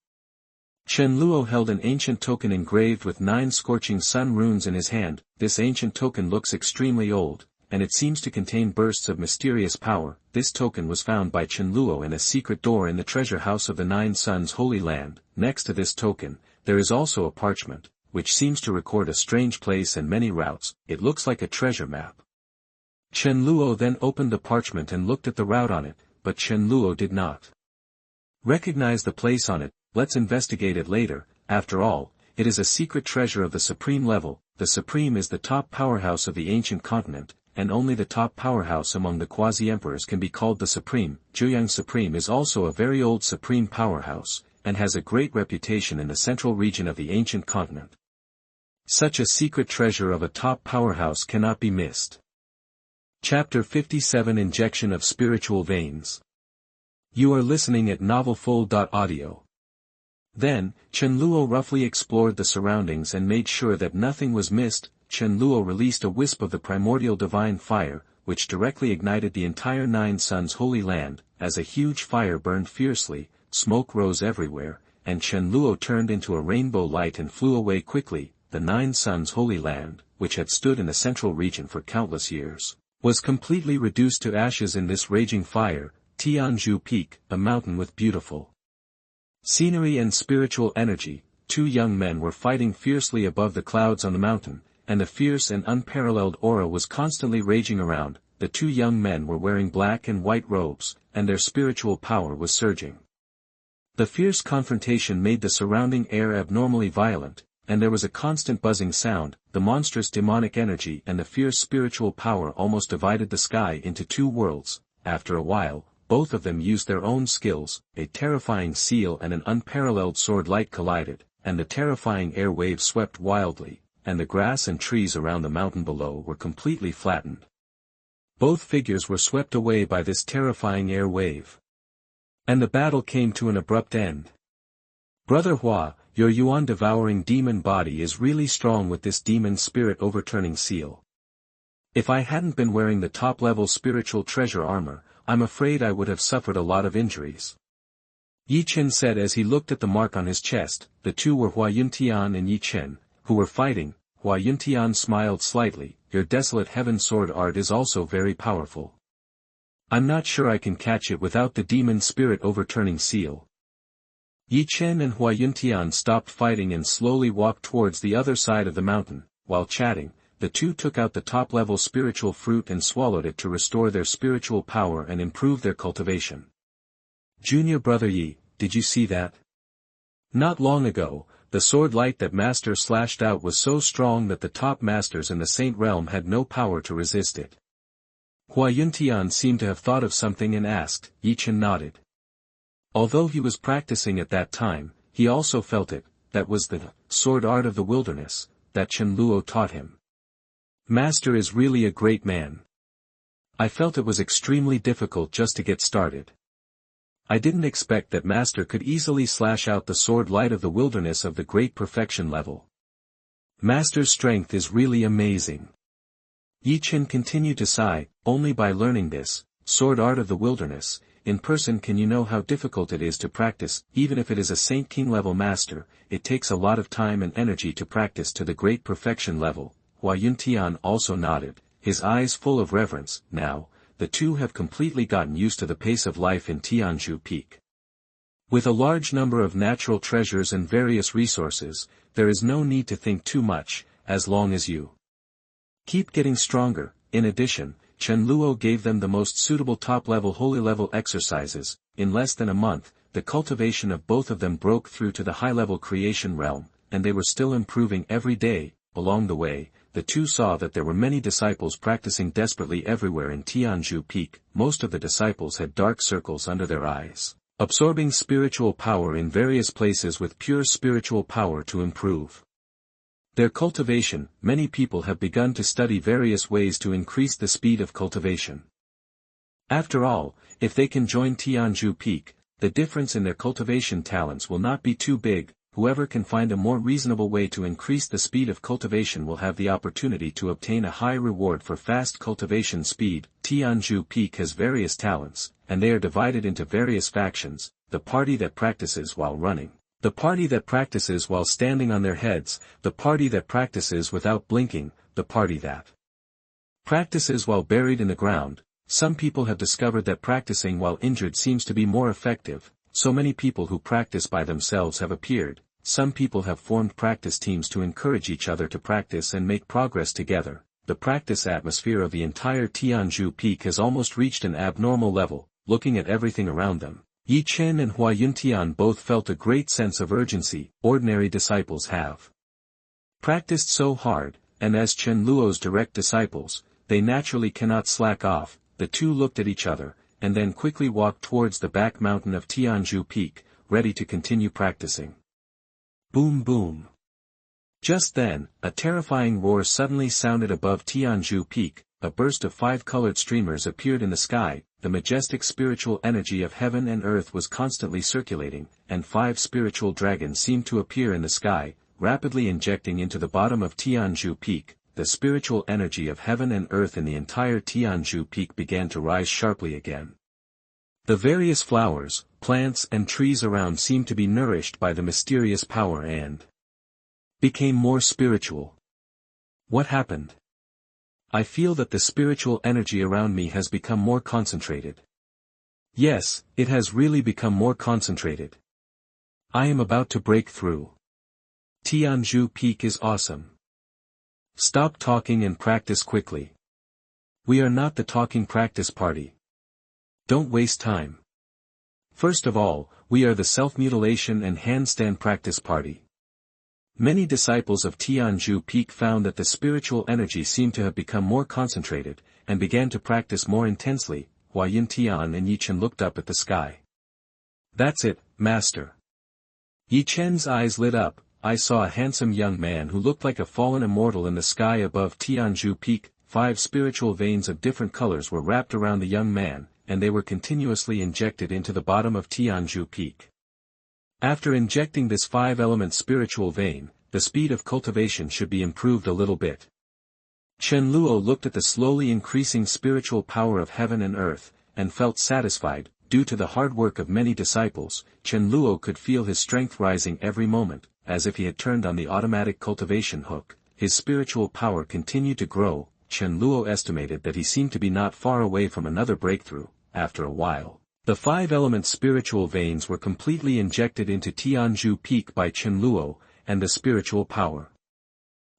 Chen Luo held an ancient token engraved with 9 scorching sun runes in his hand. This ancient token looks extremely old, and it seems to contain bursts of mysterious power. This token was found by Chen Luo in a secret door in the treasure house of the 9 Suns Holy Land. Next to this token, there is also a parchment, which seems to record a strange place and many routes. It looks like a treasure map. Chen Luo then opened the parchment and looked at the route on it, but Chen Luo did not recognize the place on it. Let's investigate it later. After all, it is a secret treasure of the Supreme level. The Supreme is the top powerhouse of the ancient continent, and only the top powerhouse among the quasi-emperors can be called the Supreme. Zheoyang Supreme is also a very old Supreme powerhouse, and has a great reputation in the central region of the ancient continent. Such a secret treasure of a top powerhouse cannot be missed. Chapter 57 Injection of Spiritual Veins. You are listening at novelfull.audio. Then, Chen Luo roughly explored the surroundings and made sure that nothing was missed. Chen Luo released a wisp of the primordial divine fire, which directly ignited the entire Nine Suns Holy Land. As a huge fire burned fiercely, smoke rose everywhere, and Chen Luo turned into a rainbow light and flew away quickly. The Nine Suns Holy Land, which had stood in the central region for countless years, was completely reduced to ashes in this raging fire. Tianzhu Peak, a mountain with beautiful scenery and spiritual energy. Two young men were fighting fiercely above the clouds on the mountain, and a fierce and unparalleled aura was constantly raging around. The two young men were wearing black and white robes, and their spiritual power was surging. The fierce confrontation made the surrounding air abnormally violent, and there was a constant buzzing sound. The monstrous demonic energy and the fierce spiritual power almost divided the sky into two worlds. After a while, both of them used their own skills. A terrifying seal and an unparalleled sword light collided, and the terrifying air wave swept wildly, and the grass and trees around the mountain below were completely flattened. Both figures were swept away by this terrifying air wave. And the battle came to an abrupt end. Brother Hua, your Yuan-devouring demon body is really strong with this demon spirit overturning seal. If I hadn't been wearing the top-level spiritual treasure armor, I'm afraid I would have suffered a lot of injuries. Yi Chen said as he looked at the mark on his chest. The two were Hua Yuntian and Yi Chen, who were fighting. Hua Yuntian smiled slightly. Your desolate heaven sword art is also very powerful. I'm not sure I can catch it without the demon spirit overturning seal. Yi Chen and Hua Yuntian stopped fighting and slowly walked towards the other side of the mountain. While chatting, the two took out the top-level spiritual fruit and swallowed it to restore their spiritual power and improve their cultivation. Junior brother Yi, did you see that? Not long ago, the sword light that Master slashed out was so strong that the top masters in the Saint Realm had no power to resist it. Hua Yuntian seemed to have thought of something and asked. Yi Chen nodded. Although he was practicing at that time, he also felt it. That was the sword art of the wilderness that Chen Luo taught him. Master is really a great man. I felt it was extremely difficult just to get started. I didn't expect that Master could easily slash out the sword light of the wilderness of the great perfection level. Master's strength is really amazing. Yi Chen continued to sigh. Only by learning this sword art of the wilderness in person can you know how difficult it is to practice. Even if it is a Saint King level master, it takes a lot of time and energy to practice to the great perfection level. Hua Yuntian also nodded, his eyes full of reverence. Now, the two have completely gotten used to the pace of life in Tianzhu Peak. With a large number of natural treasures and various resources, there is no need to think too much, as long as you keep getting stronger. In addition, Chen Luo gave them the most suitable top-level holy level exercises. In less than a month, the cultivation of both of them broke through to the high-level creation realm, and they were still improving every day. Along the way, the two saw that there were many disciples practicing desperately everywhere in Tianzhu Peak. Most of the disciples had dark circles under their eyes, absorbing spiritual power in various places with pure spiritual power to improve their cultivation. Many people have begun to study various ways to increase the speed of cultivation. After all, if they can join Tianzhu Peak, the difference in their cultivation talents will not be too big. Whoever can find a more reasonable way to increase the speed of cultivation will have the opportunity to obtain a high reward for fast cultivation speed. Tianzhu Peak has various talents, and they are divided into various factions: the party that practices while running, the party that practices while standing on their heads, the party that practices without blinking, the party that practices while buried in the ground. Some people have discovered that practicing while injured seems to be more effective. So many people who practice by themselves have appeared. Some people have formed practice teams to encourage each other to practice and make progress together. The practice atmosphere of the entire Tianzhu Peak has almost reached an abnormal level. Looking at everything around them, Yi Chen and Hua Yuntian both felt a great sense of urgency. Ordinary disciples have practiced so hard, and as Chen Luo's direct disciples, they naturally cannot slack off. The two looked at each other, and then quickly walked towards the back mountain of Tianzhu Peak, ready to continue practicing. Boom boom. Just then, a terrifying roar suddenly sounded above Tianzhu Peak. A burst of 5 colored streamers appeared in the sky. The majestic spiritual energy of heaven and earth was constantly circulating, and 5 spiritual dragons seemed to appear in the sky, rapidly injecting into the bottom of Tianzhu Peak. The spiritual energy of heaven and earth in the entire Tianzhu Peak began to rise sharply again. The various flowers, plants and trees around seemed to be nourished by the mysterious power and became more spiritual. What happened? I feel that the spiritual energy around me has become more concentrated. Yes, it has really become more concentrated. I am about to break through. Tianzhu Peak is awesome. Stop talking and practice quickly. We are not the talking practice party. Don't waste time. First of all, we are the self-mutilation and handstand practice party. Many disciples of Tianzhu Peak found that the spiritual energy seemed to have become more concentrated, and began to practice more intensely. Huayin Tian and Yi Chen looked up at the sky. That's it, Master. Yi Chen's eyes lit up. I saw a handsome young man who looked like a fallen immortal in the sky above Tianzhu Peak. 5 spiritual veins of different colors were wrapped around the young man, and they were continuously injected into the bottom of Tianzhu Peak. After injecting this 5-element spiritual vein, the speed of cultivation should be improved a little bit. Chen Luo looked at the slowly increasing spiritual power of heaven and earth, and felt satisfied. Due to the hard work of many disciples, Chen Luo could feel his strength rising every moment, as if he had turned on the automatic cultivation hook. His spiritual power continued to grow. Chen Luo estimated that he seemed to be not far away from another breakthrough. After a while, the 5-element spiritual veins were completely injected into Tianzhu Peak by Chen Luo, and the spiritual power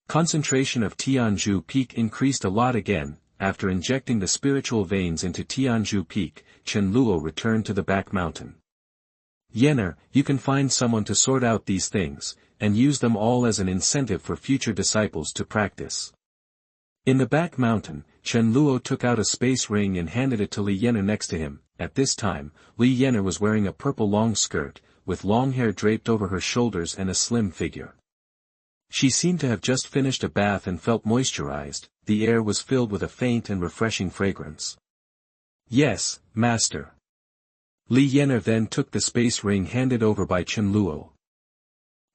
concentration of Tianzhu Peak increased a lot again. After injecting the spiritual veins into Tianzhu Peak, Chen Luo returned to the back mountain. Yener, you can find someone to sort out these things, and use them all as an incentive for future disciples to practice. In the back mountain, Chen Luo took out a space ring and handed it to Li Yener next to him. At this time, Li Yener was wearing a purple long skirt, with long hair draped over her shoulders and a slim figure. She seemed to have just finished a bath and felt moisturized. The air was filled with a faint and refreshing fragrance. Yes, Master. Li Yener then took the space ring handed over by Chen Luo.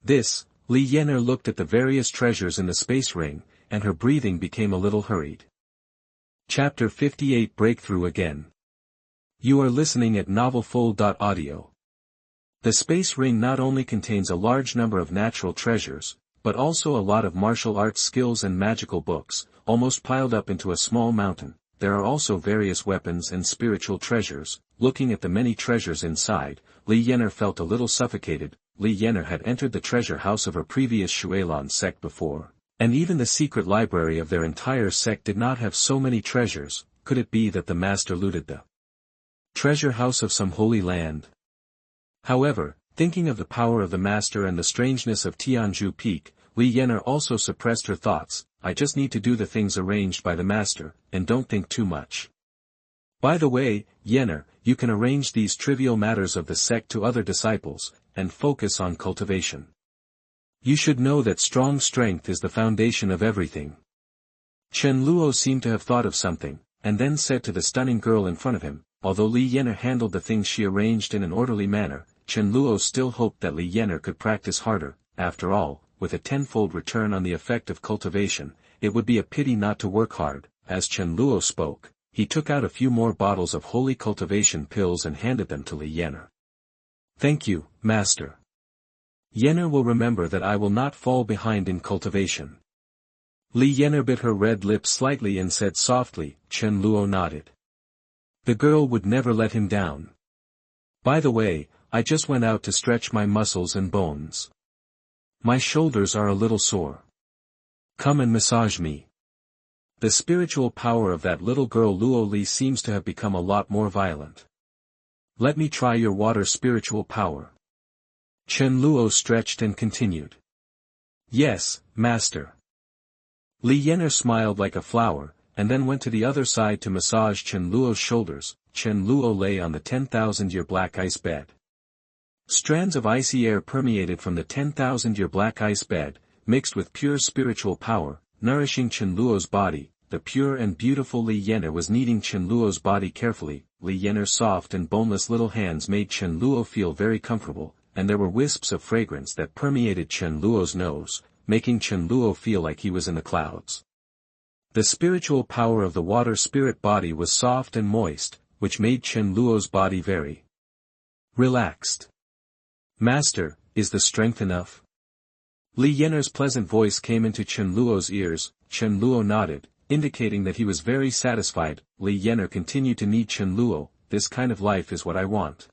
This, Li Yener looked at the various treasures in the space ring, and her breathing became a little hurried. Chapter 58 Breakthrough Again. You are listening at novelfull.audio. The space ring not only contains a large number of natural treasures, but also a lot of martial arts skills and magical books, almost piled up into a small mountain. There are also various weapons and spiritual treasures. Looking at the many treasures inside, Li Yener felt a little suffocated. Li Yener had entered the treasure house of her previous Xuanhuan sect before, and even the secret library of their entire sect did not have so many treasures. Could it be that the master looted the treasure house of some holy land? However, thinking of the power of the master and the strangeness of Tianzhu Peak, Li Yener also suppressed her thoughts. I just need to do the things arranged by the master, and don't think too much. By the way, Yener, you can arrange these trivial matters of the sect to other disciples, and focus on cultivation. You should know that strong strength is the foundation of everything. Chen Luo seemed to have thought of something, and then said to the stunning girl in front of him. Although Li Yener handled the things she arranged in an orderly manner, Chen Luo still hoped that Li Yener could practice harder. After all, with a tenfold return on the effect of cultivation, it would be a pity not to work hard. As Chen Luo spoke, he took out a few more bottles of holy cultivation pills and handed them to Li Yener. Thank you, Master. Yener will remember that I will not fall behind in cultivation. Li Yener bit her red lips slightly and said softly. Chen Luo nodded. The girl would never let him down. By the way, I just went out to stretch my muscles and bones. My shoulders are a little sore. Come and massage me. The spiritual power of that little girl Luo Li seems to have become a lot more violent. Let me try your water spiritual power. Chen Luo stretched and continued. Yes, Master. Li Yener smiled like a flower, and then went to the other side to massage Chen Luo's shoulders. Chen Luo lay on the 10,000-year black ice bed. Strands of icy air permeated from the 10,000-year black ice bed, mixed with pure spiritual power, nourishing Chen Luo's body. The pure and beautiful Li Yan was kneading Chen Luo's body carefully. Li Yan's soft and boneless little hands made Chen Luo feel very comfortable, and there were wisps of fragrance that permeated Chen Luo's nose, making Chen Luo feel like he was in the clouds. The spiritual power of the water spirit body was soft and moist, which made Chen Luo's body very relaxed. Master, is the strength enough? Li Yan's pleasant voice came into Chen Luo's ears. Chen Luo nodded, indicating that he was very satisfied. Li Yan continued to knead Chen Luo. This kind of life is what I want.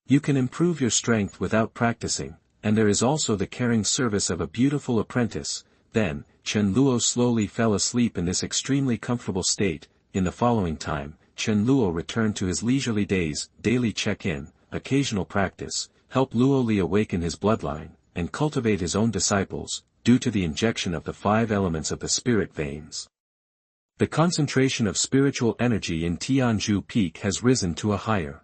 You can improve your strength without practicing, and there is also the caring service of a beautiful apprentice. Then, Chen Luo slowly fell asleep in this extremely comfortable state. In the following time, Chen Luo returned to his leisurely days, daily check-in, occasional practice, help Luo Li awaken his bloodline, and cultivate his own disciples, due to the injection of the 5 elements of the spirit veins. The concentration of spiritual energy in Tianzhu Peak has risen to a higher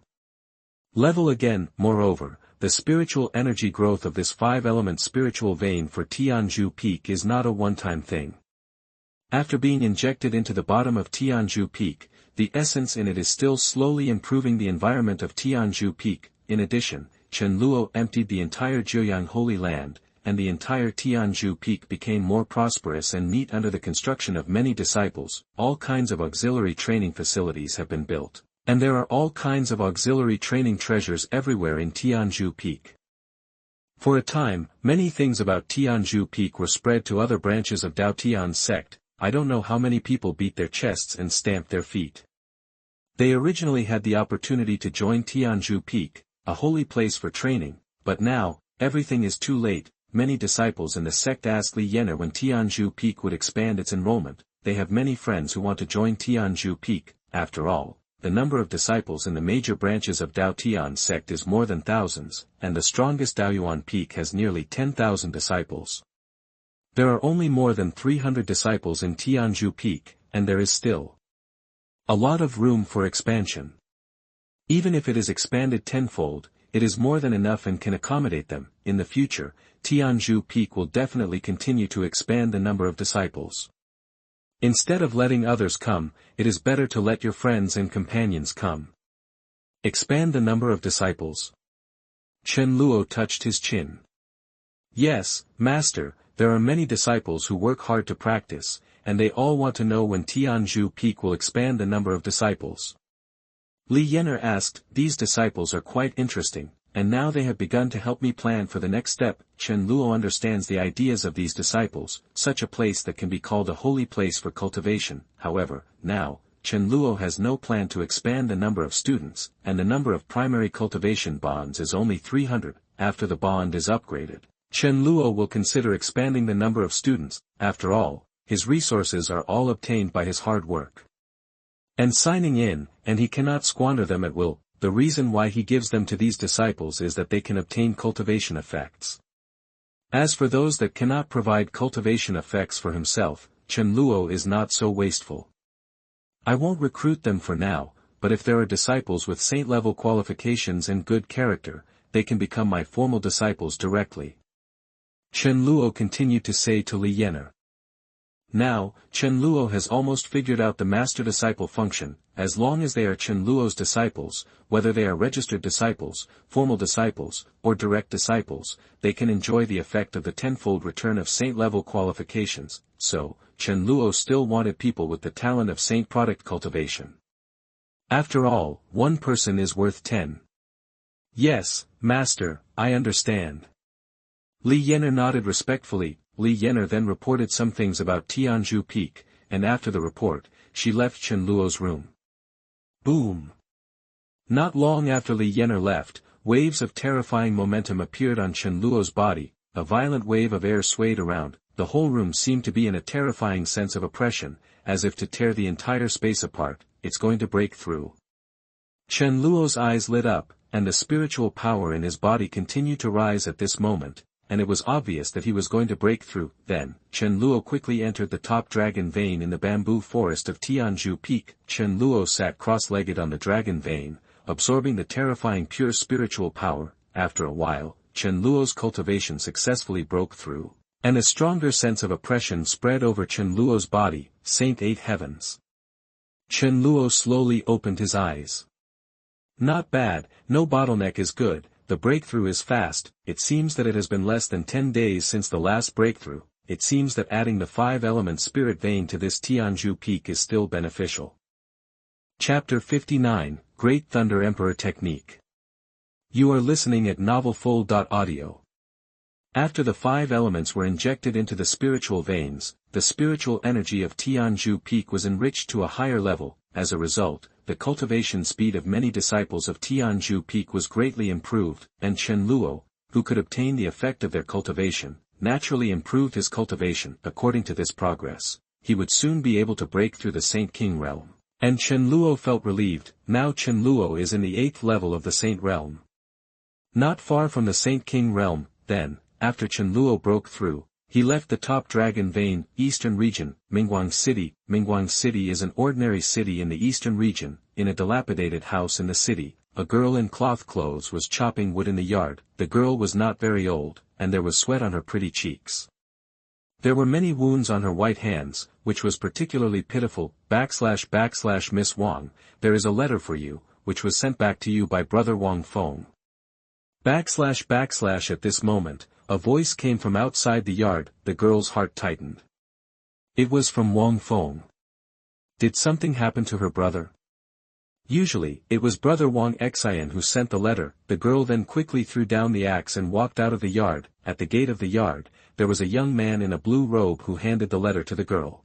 level again. Moreover, the spiritual energy growth of this 5-element spiritual vein for Tianzhu Peak is not a one-time thing. After being injected into the bottom of Tianzhu Peak, the essence in it is still slowly improving the environment of Tianzhu Peak. In addition, Chen Luo emptied the entire Jiuyang Holy Land, and the entire Tianzhu Peak became more prosperous and neat under the construction of many disciples. All kinds of auxiliary training facilities have been built, and there are all kinds of auxiliary training treasures everywhere in Tianzhu Peak. For a time, many things about Tianzhu Peak were spread to other branches of Daotian's sect. I don't know how many people beat their chests and stamped their feet. They originally had the opportunity to join Tianzhu Peak, a holy place for training, but now, everything is too late. Many disciples in the sect asked Li Yan when Tianzhu Peak would expand its enrollment. They have many friends who want to join Tianzhu Peak. After all, the number of disciples in the major branches of Daotian sect is more than thousands, and the strongest Daoyuan Peak has nearly 10,000 disciples. There are only more than 300 disciples in Tianzhu Peak, and there is still a lot of room for expansion. Even if it is expanded tenfold, it is more than enough and can accommodate them. In the future, Tianzhu Peak will definitely continue to expand the number of disciples. Instead of letting others come, it is better to let your friends and companions come. Expand the number of disciples. Chen Luo touched his chin. Yes, Master, there are many disciples who work hard to practice, and they all want to know when Tianzhu Peak will expand the number of disciples. Li Yan asked, these disciples are quite interesting, and now they have begun to help me plan for the next step. Chen Luo understands the ideas of these disciples, such a place that can be called a holy place for cultivation. However, now, Chen Luo has no plan to expand the number of students, and the number of primary cultivation bonds is only 300. After the bond is upgraded, Chen Luo will consider expanding the number of students. After all, his resources are all obtained by his hard work and signing in, and he cannot squander them at will. The reason why he gives them to these disciples is that they can obtain cultivation effects. As for those that cannot provide cultivation effects for himself, Chen Luo is not so wasteful. I won't recruit them for now, but if there are disciples with saint-level qualifications and good character, they can become my formal disciples directly. Chen Luo continued to say to Li Yan. Now, Chen Luo has almost figured out the master-disciple function. As long as they are Chen Luo's disciples, whether they are registered disciples, formal disciples, or direct disciples, they can enjoy the effect of the tenfold return of saint-level qualifications. So, Chen Luo still wanted people with the talent of saint product cultivation. After all, one person is worth 10. Yes, Master, I understand. Li Yan nodded respectfully. Li Yan then reported some things about Tianzhu Peak, and after the report, she left Chen Luo's room. Boom! Not long after Li Yan left, waves of terrifying momentum appeared on Chen Luo's body. A violent wave of air swayed around. The whole room seemed to be in a terrifying sense of oppression, as if to tear the entire space apart. It's going to break through. Chen Luo's eyes lit up, and the spiritual power in his body continued to rise at this moment, and it was obvious that he was going to break through. Then, Chen Luo quickly entered the top dragon vein in the bamboo forest of Tianzhu Peak. Chen Luo sat cross-legged on the dragon vein, absorbing the terrifying pure spiritual power. After a while, Chen Luo's cultivation successfully broke through, And a stronger sense of oppression spread over Chen Luo's body. Saint 8 heavens. Chen Luo slowly opened his eyes. Not bad, no bottleneck is good, the breakthrough is fast. It seems that it has been less than 10 days since the last breakthrough. It seems that adding the 5-element spirit vein to this Tianzhu Peak is still beneficial. Chapter 59, Great Thunder Emperor Technique. You are listening at novelfull.audio. After the 5 elements were injected into the spiritual veins, the spiritual energy of Tianzhu Peak was enriched to a higher level. As a result, the cultivation speed of many disciples of Tianzhu Peak was greatly improved, and Chen Luo, who could obtain the effect of their cultivation, naturally improved his cultivation. According to this progress, he would soon be able to break through the Saint King realm. And Chen Luo felt relieved. Now Chen Luo is in the 8th level of the Saint realm. Not far from the Saint King realm, then, after Chen Luo broke through, he left the top dragon vein, eastern region, Mingguang City. Mingguang City is an ordinary city in the eastern region. In a dilapidated house in the city, a girl in cloth clothes was chopping wood in the yard. The girl was not very old, and there was sweat on her pretty cheeks. There were many wounds on her white hands, which was particularly pitiful. / Miss Wang, there is a letter for you, which was sent back to you by Brother Wang Feng. / At this moment, a voice came from outside the yard. The girl's heart tightened. It was from Wang Feng. Did something happen to her brother? Usually, it was Brother Wang Xian who sent the letter. The girl then quickly threw down the axe and walked out of the yard. At the gate of the yard, there was a young man in a blue robe who handed the letter to the girl.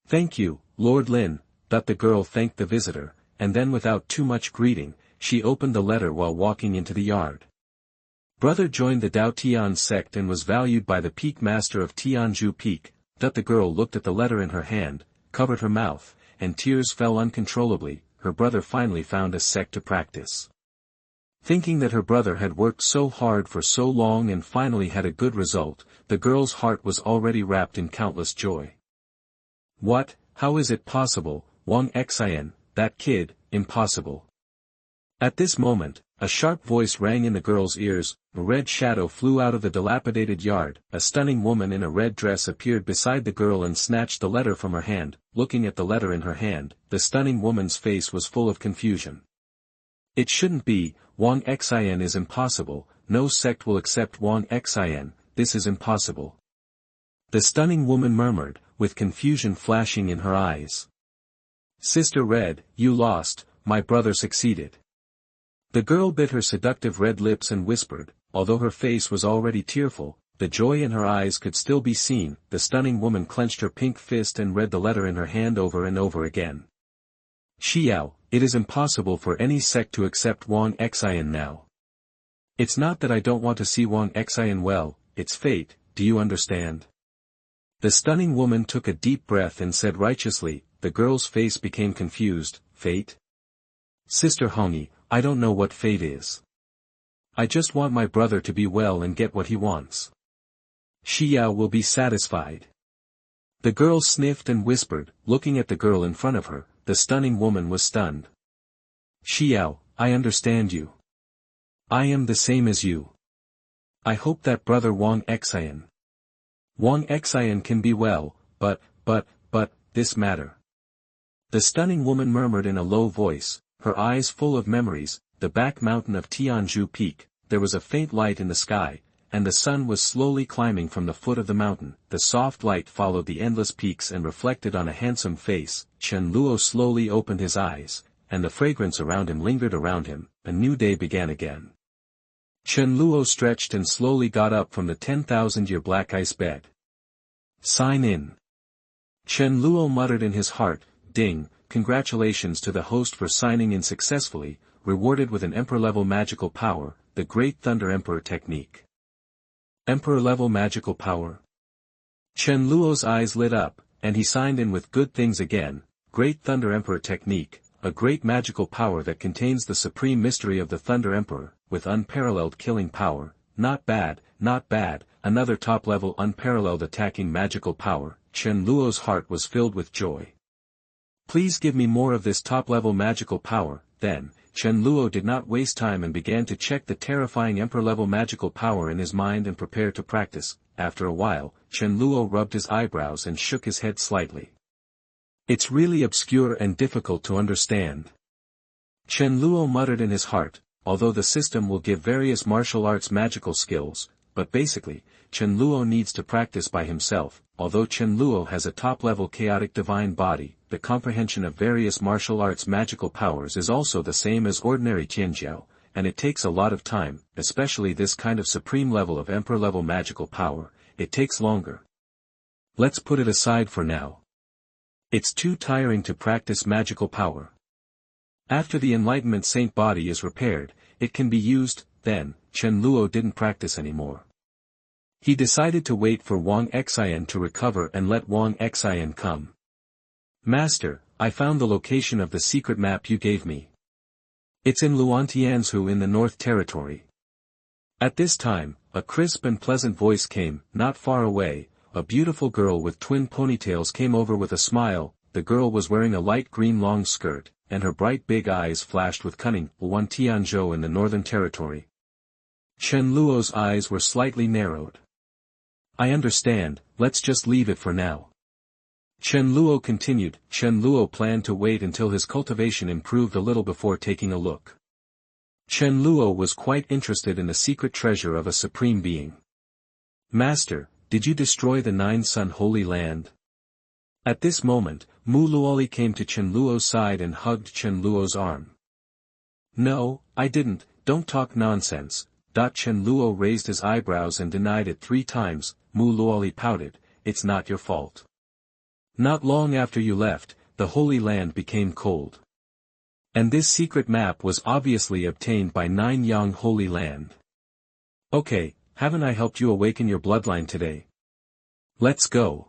Thank you, Lord Lin, the girl thanked the visitor, and then without too much greeting, she opened the letter while walking into the yard. Brother joined the Daotian sect and was valued by the peak master of Tianzhu Peak. The girl looked at the letter in her hand, covered her mouth, and tears fell uncontrollably. Her brother finally found a sect to practice. Thinking that her brother had worked so hard for so long and finally had a good result, the girl's heart was already wrapped in countless joy. What? How is it possible, Wang Xian, that kid, impossible. At this moment, a sharp voice rang in the girl's ears. A red shadow flew out of the dilapidated yard. A stunning woman in a red dress appeared beside the girl and snatched the letter from her hand. Looking at the letter in her hand, the stunning woman's face was full of confusion. It shouldn't be. Wang Xian is impossible. No sect will accept Wang Xian. This is impossible. The stunning woman murmured, with confusion flashing in her eyes. Sister Red, you lost, my brother succeeded. The girl bit her seductive red lips and whispered, although her face was already tearful, the joy in her eyes could still be seen. The stunning woman clenched her pink fist and read the letter in her hand over and over again. Xiao, it is impossible for any sect to accept Wang Xian now. It's not that I don't want to see Wang Xian well, it's fate, do you understand? The stunning woman took a deep breath and said righteously. The girl's face became confused. Fate? Sister Hongi, I don't know what fate is. I just want my brother to be well and get what he wants. Xiao will be satisfied. The girl sniffed and whispered, looking at the girl in front of her. The stunning woman was stunned. Xiao, I understand you. I am the same as you. I hope that brother Wang Xian. Wang Xian can be well, but, this matter. The stunning woman murmured in a low voice, her eyes full of memories. The back mountain of Tianzhu Peak, there was a faint light in the sky, and the sun was slowly climbing from the foot of the mountain. The soft light followed the endless peaks and reflected on a handsome face. Chen Luo slowly opened his eyes, and the fragrance around him lingered around him. A new day began again. Chen Luo stretched and slowly got up from the 10,000-year black ice bed. Sign in. Chen Luo muttered in his heart, ding, congratulations to the host for signing in successfully, rewarded with an Emperor-level magical power, the Great Thunder Emperor Technique. Emperor-level magical power? Chen Luo's eyes lit up, and he signed in with good things again. Great Thunder Emperor Technique, a great magical power that contains the supreme mystery of the Thunder Emperor, with unparalleled killing power. Not bad, another top-level unparalleled attacking magical power. Chen Luo's heart was filled with joy. Please give me more of this top-level magical power. Then, Chen Luo did not waste time and began to check the terrifying Emperor-level magical power in his mind and prepare to practice. After a while, Chen Luo rubbed his eyebrows and shook his head slightly. It's really obscure and difficult to understand. Chen Luo muttered in his heart, although the system will give various martial arts magical skills, but basically, Chen Luo needs to practice by himself. Although Chen Luo has a top-level chaotic divine body, the comprehension of various martial arts magical powers is also the same as ordinary Tianjiao, and it takes a lot of time, especially this kind of supreme level of emperor-level magical power. It takes longer. Let's put it aside for now. It's too tiring to practice magical power. After the Enlightenment Saint body is repaired, it can be used. Then, Chen Luo didn't practice anymore. He decided to wait for Wang Xian to recover and let Wang Xian come. Master, I found the location of the secret map you gave me. It's in Tianzhu in the North Territory. At this time, a crisp and pleasant voice came. Not far away, a beautiful girl with twin ponytails came over with a smile. The girl was wearing a light green long skirt, and her bright big eyes flashed with cunning. Tianzhou in the Northern Territory. Chen Luo's eyes were slightly narrowed. I understand, let's just leave it for now. Chen Luo continued. Chen Luo planned to wait until his cultivation improved a little before taking a look. Chen Luo was quite interested in the secret treasure of a supreme being. Master, did you destroy the Nine-Sun Holy Land? At this moment, Mu Luoli came to Chen Luo's side and hugged Chen Luo's arm. No, I didn't, don't talk nonsense. Chen Luo raised his eyebrows and denied it 3 times. Mu Luoli pouted, it's not your fault. Not long after you left, the Holy Land became cold. And this secret map was obviously obtained by Nine Yang Holy Land. Okay, haven't I helped you awaken your bloodline today? Let's go.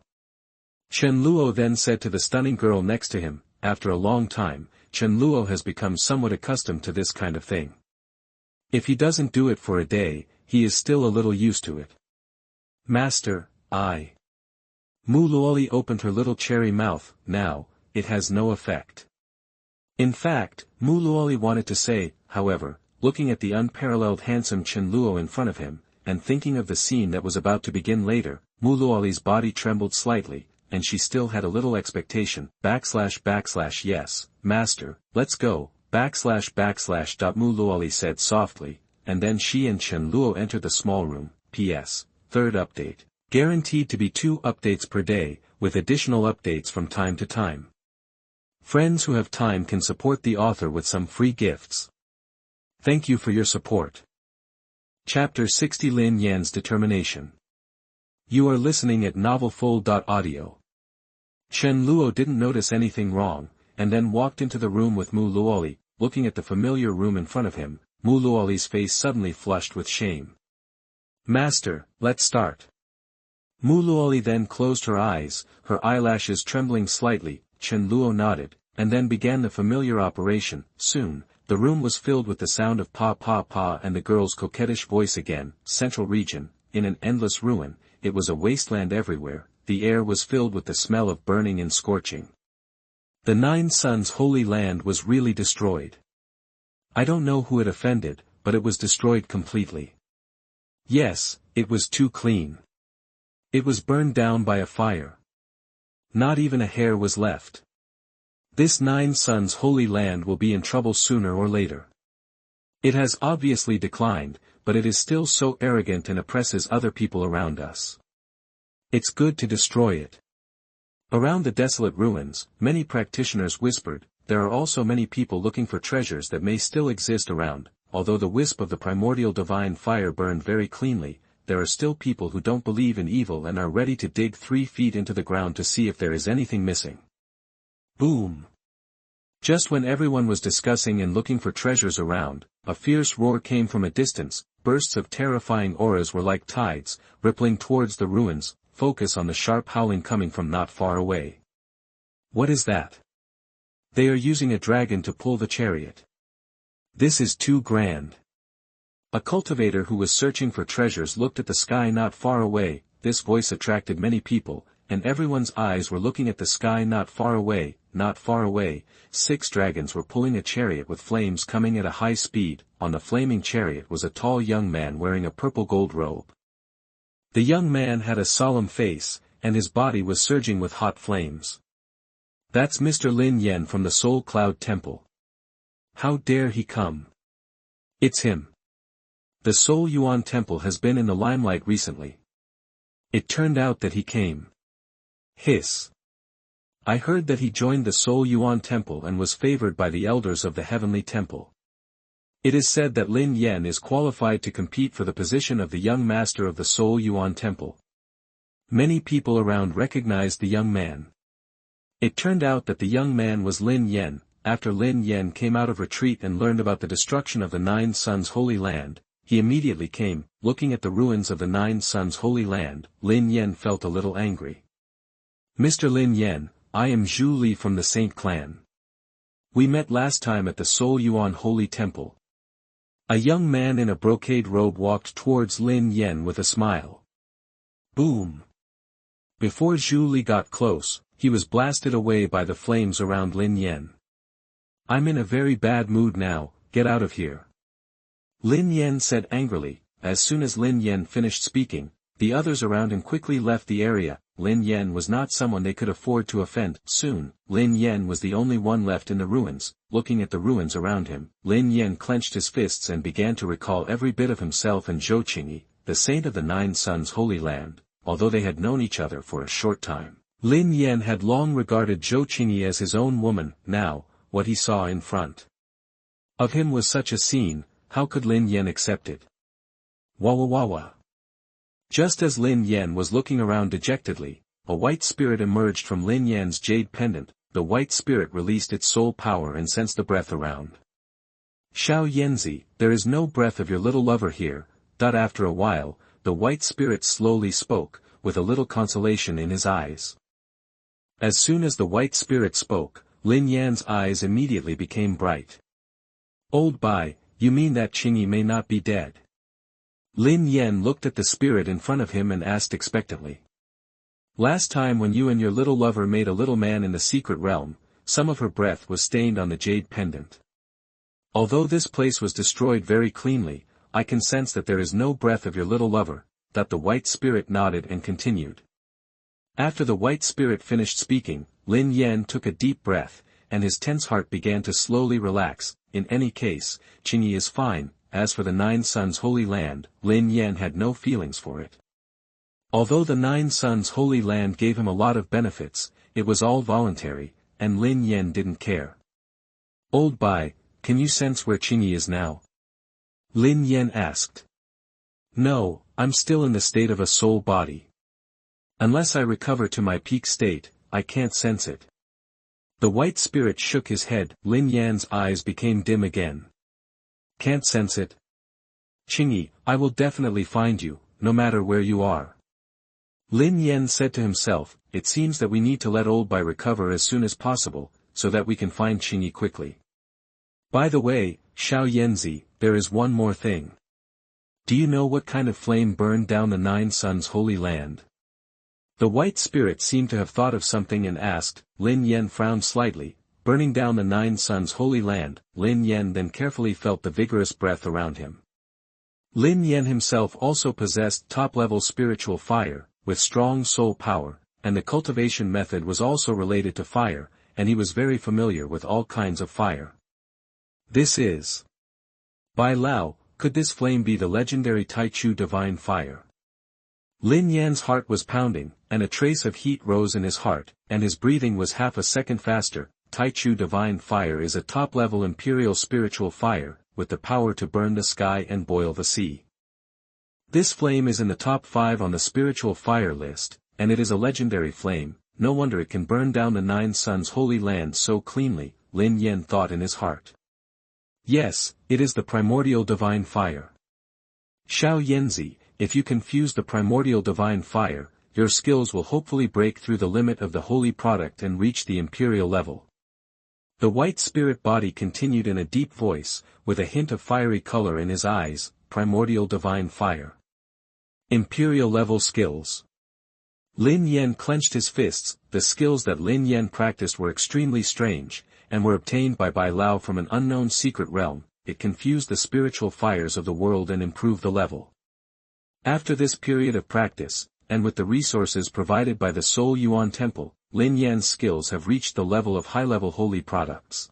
Chen Luo then said to the stunning girl next to him. After a long time, Chen Luo has become somewhat accustomed to this kind of thing. If he doesn't do it for a day, he is still a little used to it. Master, Mu Luoli opened her little cherry mouth. Now, it has no effect. In fact, Mu Luoli wanted to say, however, looking at the unparalleled handsome Chen Luo in front of him, and thinking of the scene that was about to begin later, Mu Luoli's body trembled slightly, and she still had a little expectation. Yes, master, let's go. Mu Luoli said softly, and then she and Chen Luo entered the small room. P.S. Third update. Guaranteed to be 2 updates per day, with additional updates from time to time. Friends who have time can support the author with some free gifts. Thank you for your support. Chapter 60 Lin Yan's Determination. You are listening at novelfull.audio. Chen Luo didn't notice anything wrong, and then walked into the room with Mu Luoli. Looking at the familiar room in front of him, Mu Luoli's face suddenly flushed with shame. Master, let's start. Mu Luoli then closed her eyes, her eyelashes trembling slightly. Chen Luo nodded, and then began the familiar operation. Soon, the room was filled with the sound of pa pa pa and the girl's coquettish voice again. Central region, in an endless ruin, it was a wasteland everywhere. The air was filled with the smell of burning and scorching. The Nine Suns Holy Land was really destroyed. I don't know who it offended, but it was destroyed completely. Yes, it was too clean. It was burned down by a fire. Not even a hair was left. This Nine Suns Holy Land will be in trouble sooner or later. It has obviously declined, but it is still so arrogant and oppresses other people around us. It's good to destroy it. Around the desolate ruins, many practitioners whispered. There are also many people looking for treasures that may still exist around. Although the wisp of the primordial divine fire burned very cleanly, there are still people who don't believe in evil and are ready to dig 3 feet into the ground to see if there is anything missing. Boom! Just when everyone was discussing and looking for treasures around, a fierce roar came from a distance. Bursts of terrifying auras were like tides, rippling towards the ruins. Focus on the sharp howling coming from not far away. What is that? They are using a dragon to pull the chariot. This is too grand. A cultivator who was searching for treasures looked at the sky not far away. This voice attracted many people, and everyone's eyes were looking at the sky not far away. Not far away, 6 dragons were pulling a chariot with flames coming at a high speed. On the flaming chariot was a tall young man wearing a purple gold robe. The young man had a solemn face, and his body was surging with hot flames. That's Mr. Lin Yan from the Soul Cloud Temple. How dare he come? It's him. The Soul Yuan Temple has been in the limelight recently. It turned out that he came. Hiss. I heard that he joined the Soul Yuan Temple and was favored by the elders of the Heavenly Temple. It is said that Lin Yan is qualified to compete for the position of the young master of the Soul Yuan Temple. Many people around recognized the young man. It turned out that the young man was Lin Yan. After Lin Yan came out of retreat and learned about the destruction of the Nine Suns' Holy Land, he immediately came. Looking at the ruins of the Nine Suns' Holy Land, Lin Yan felt a little angry. Mr. Lin Yan, I am Zhu Li from the Saint Clan. We met last time at the Soul Yuan Holy Temple. A young man in a brocade robe walked towards Lin Yan with a smile. Boom! Before Zhu Li got close, he was blasted away by the flames around Lin Yan. I'm in a very bad mood now, get out of here. Lin Yan said angrily. As soon as Lin Yan finished speaking, the others around him quickly left the area. Lin Yan was not someone they could afford to offend. Soon, Lin Yan was the only one left in the ruins. Looking at the ruins around him, Lin Yan clenched his fists and began to recall every bit of himself and Zhou Qingyi, the saint of the Nine Suns' Holy Land. Although they had known each other for a short time, Lin Yan had long regarded Zhou Qingyi as his own woman. Now, what he saw in front of him was such a scene. How could Lin Yan accept it? Wah wah wah wah. Just as Lin Yan was looking around dejectedly, a white spirit emerged from Lin Yan's jade pendant. The white spirit released its soul power and sensed the breath around. Xiao Yanzi, there is no breath of your little lover here. After a while, the white spirit slowly spoke, with a little consolation in his eyes. As soon as the white spirit spoke, Lin Yan's eyes immediately became bright. Old Bai, you mean that Qingyi may not be dead? Lin Yan looked at the spirit in front of him and asked expectantly. Last time when you and your little lover made a little man in the secret realm, some of her breath was stained on the jade pendant. Although this place was destroyed very cleanly, I can sense that there is no breath of your little lover. That the white spirit nodded and continued. After the white spirit finished speaking, Lin Yan took a deep breath, and his tense heart began to slowly relax. In any case, Qingyi is fine. As for the Nine Suns' Holy Land, Lin Yan had no feelings for it. Although the Nine Suns' Holy Land gave him a lot of benefits, it was all voluntary, and Lin Yan didn't care. Old Bai, can you sense where Qingyi is now? Lin Yan asked. No, I'm still in the state of a soul body. Unless I recover to my peak state, I can't sense it. The white spirit shook his head. Lin Yan's eyes became dim again. Can't sense it? Qingyi, I will definitely find you, no matter where you are. Lin Yan said to himself, it seems that we need to let Old Bai recover as soon as possible, so that we can find Qingyi quickly. By the way, Xiao Yanzi, there is one more thing. Do you know what kind of flame burned down the Nine Suns' Holy Land? The white spirit seemed to have thought of something and asked. Lin Yan frowned slightly. Burning down the Nine Suns' Holy Land. Lin Yan then carefully felt the vigorous breath around him. Lin Yan himself also possessed top-level spiritual fire, with strong soul power, and the cultivation method was also related to fire, and he was very familiar with all kinds of fire. This is Bai Lao. Could this flame be the legendary Taichu divine fire? Lin Yan's heart was pounding, and a trace of heat rose in his heart, and his breathing was half a second faster. Taichu divine fire is a top-level imperial spiritual fire, with the power to burn the sky and boil the sea. This flame is in the top 5 on the spiritual fire list, and it is a legendary flame. No wonder it can burn down the Nine Suns' Holy Land so cleanly, Lin Yan thought in his heart. Yes, it is the primordial divine fire. Xiao Yanzi, if you can fuse the primordial divine fire, your skills will hopefully break through the limit of the holy product and reach the imperial level. The white spirit body continued in a deep voice, with a hint of fiery color in his eyes. Primordial divine fire. Imperial level skills. Lin Yan clenched his fists. The skills that Lin Yan practiced were extremely strange, and were obtained by Bai Lao from an unknown secret realm. It confused the spiritual fires of the world and improved the level. After this period of practice, and with the resources provided by the Soul Yuan Temple, Lin Yan's skills have reached the level of high-level holy products.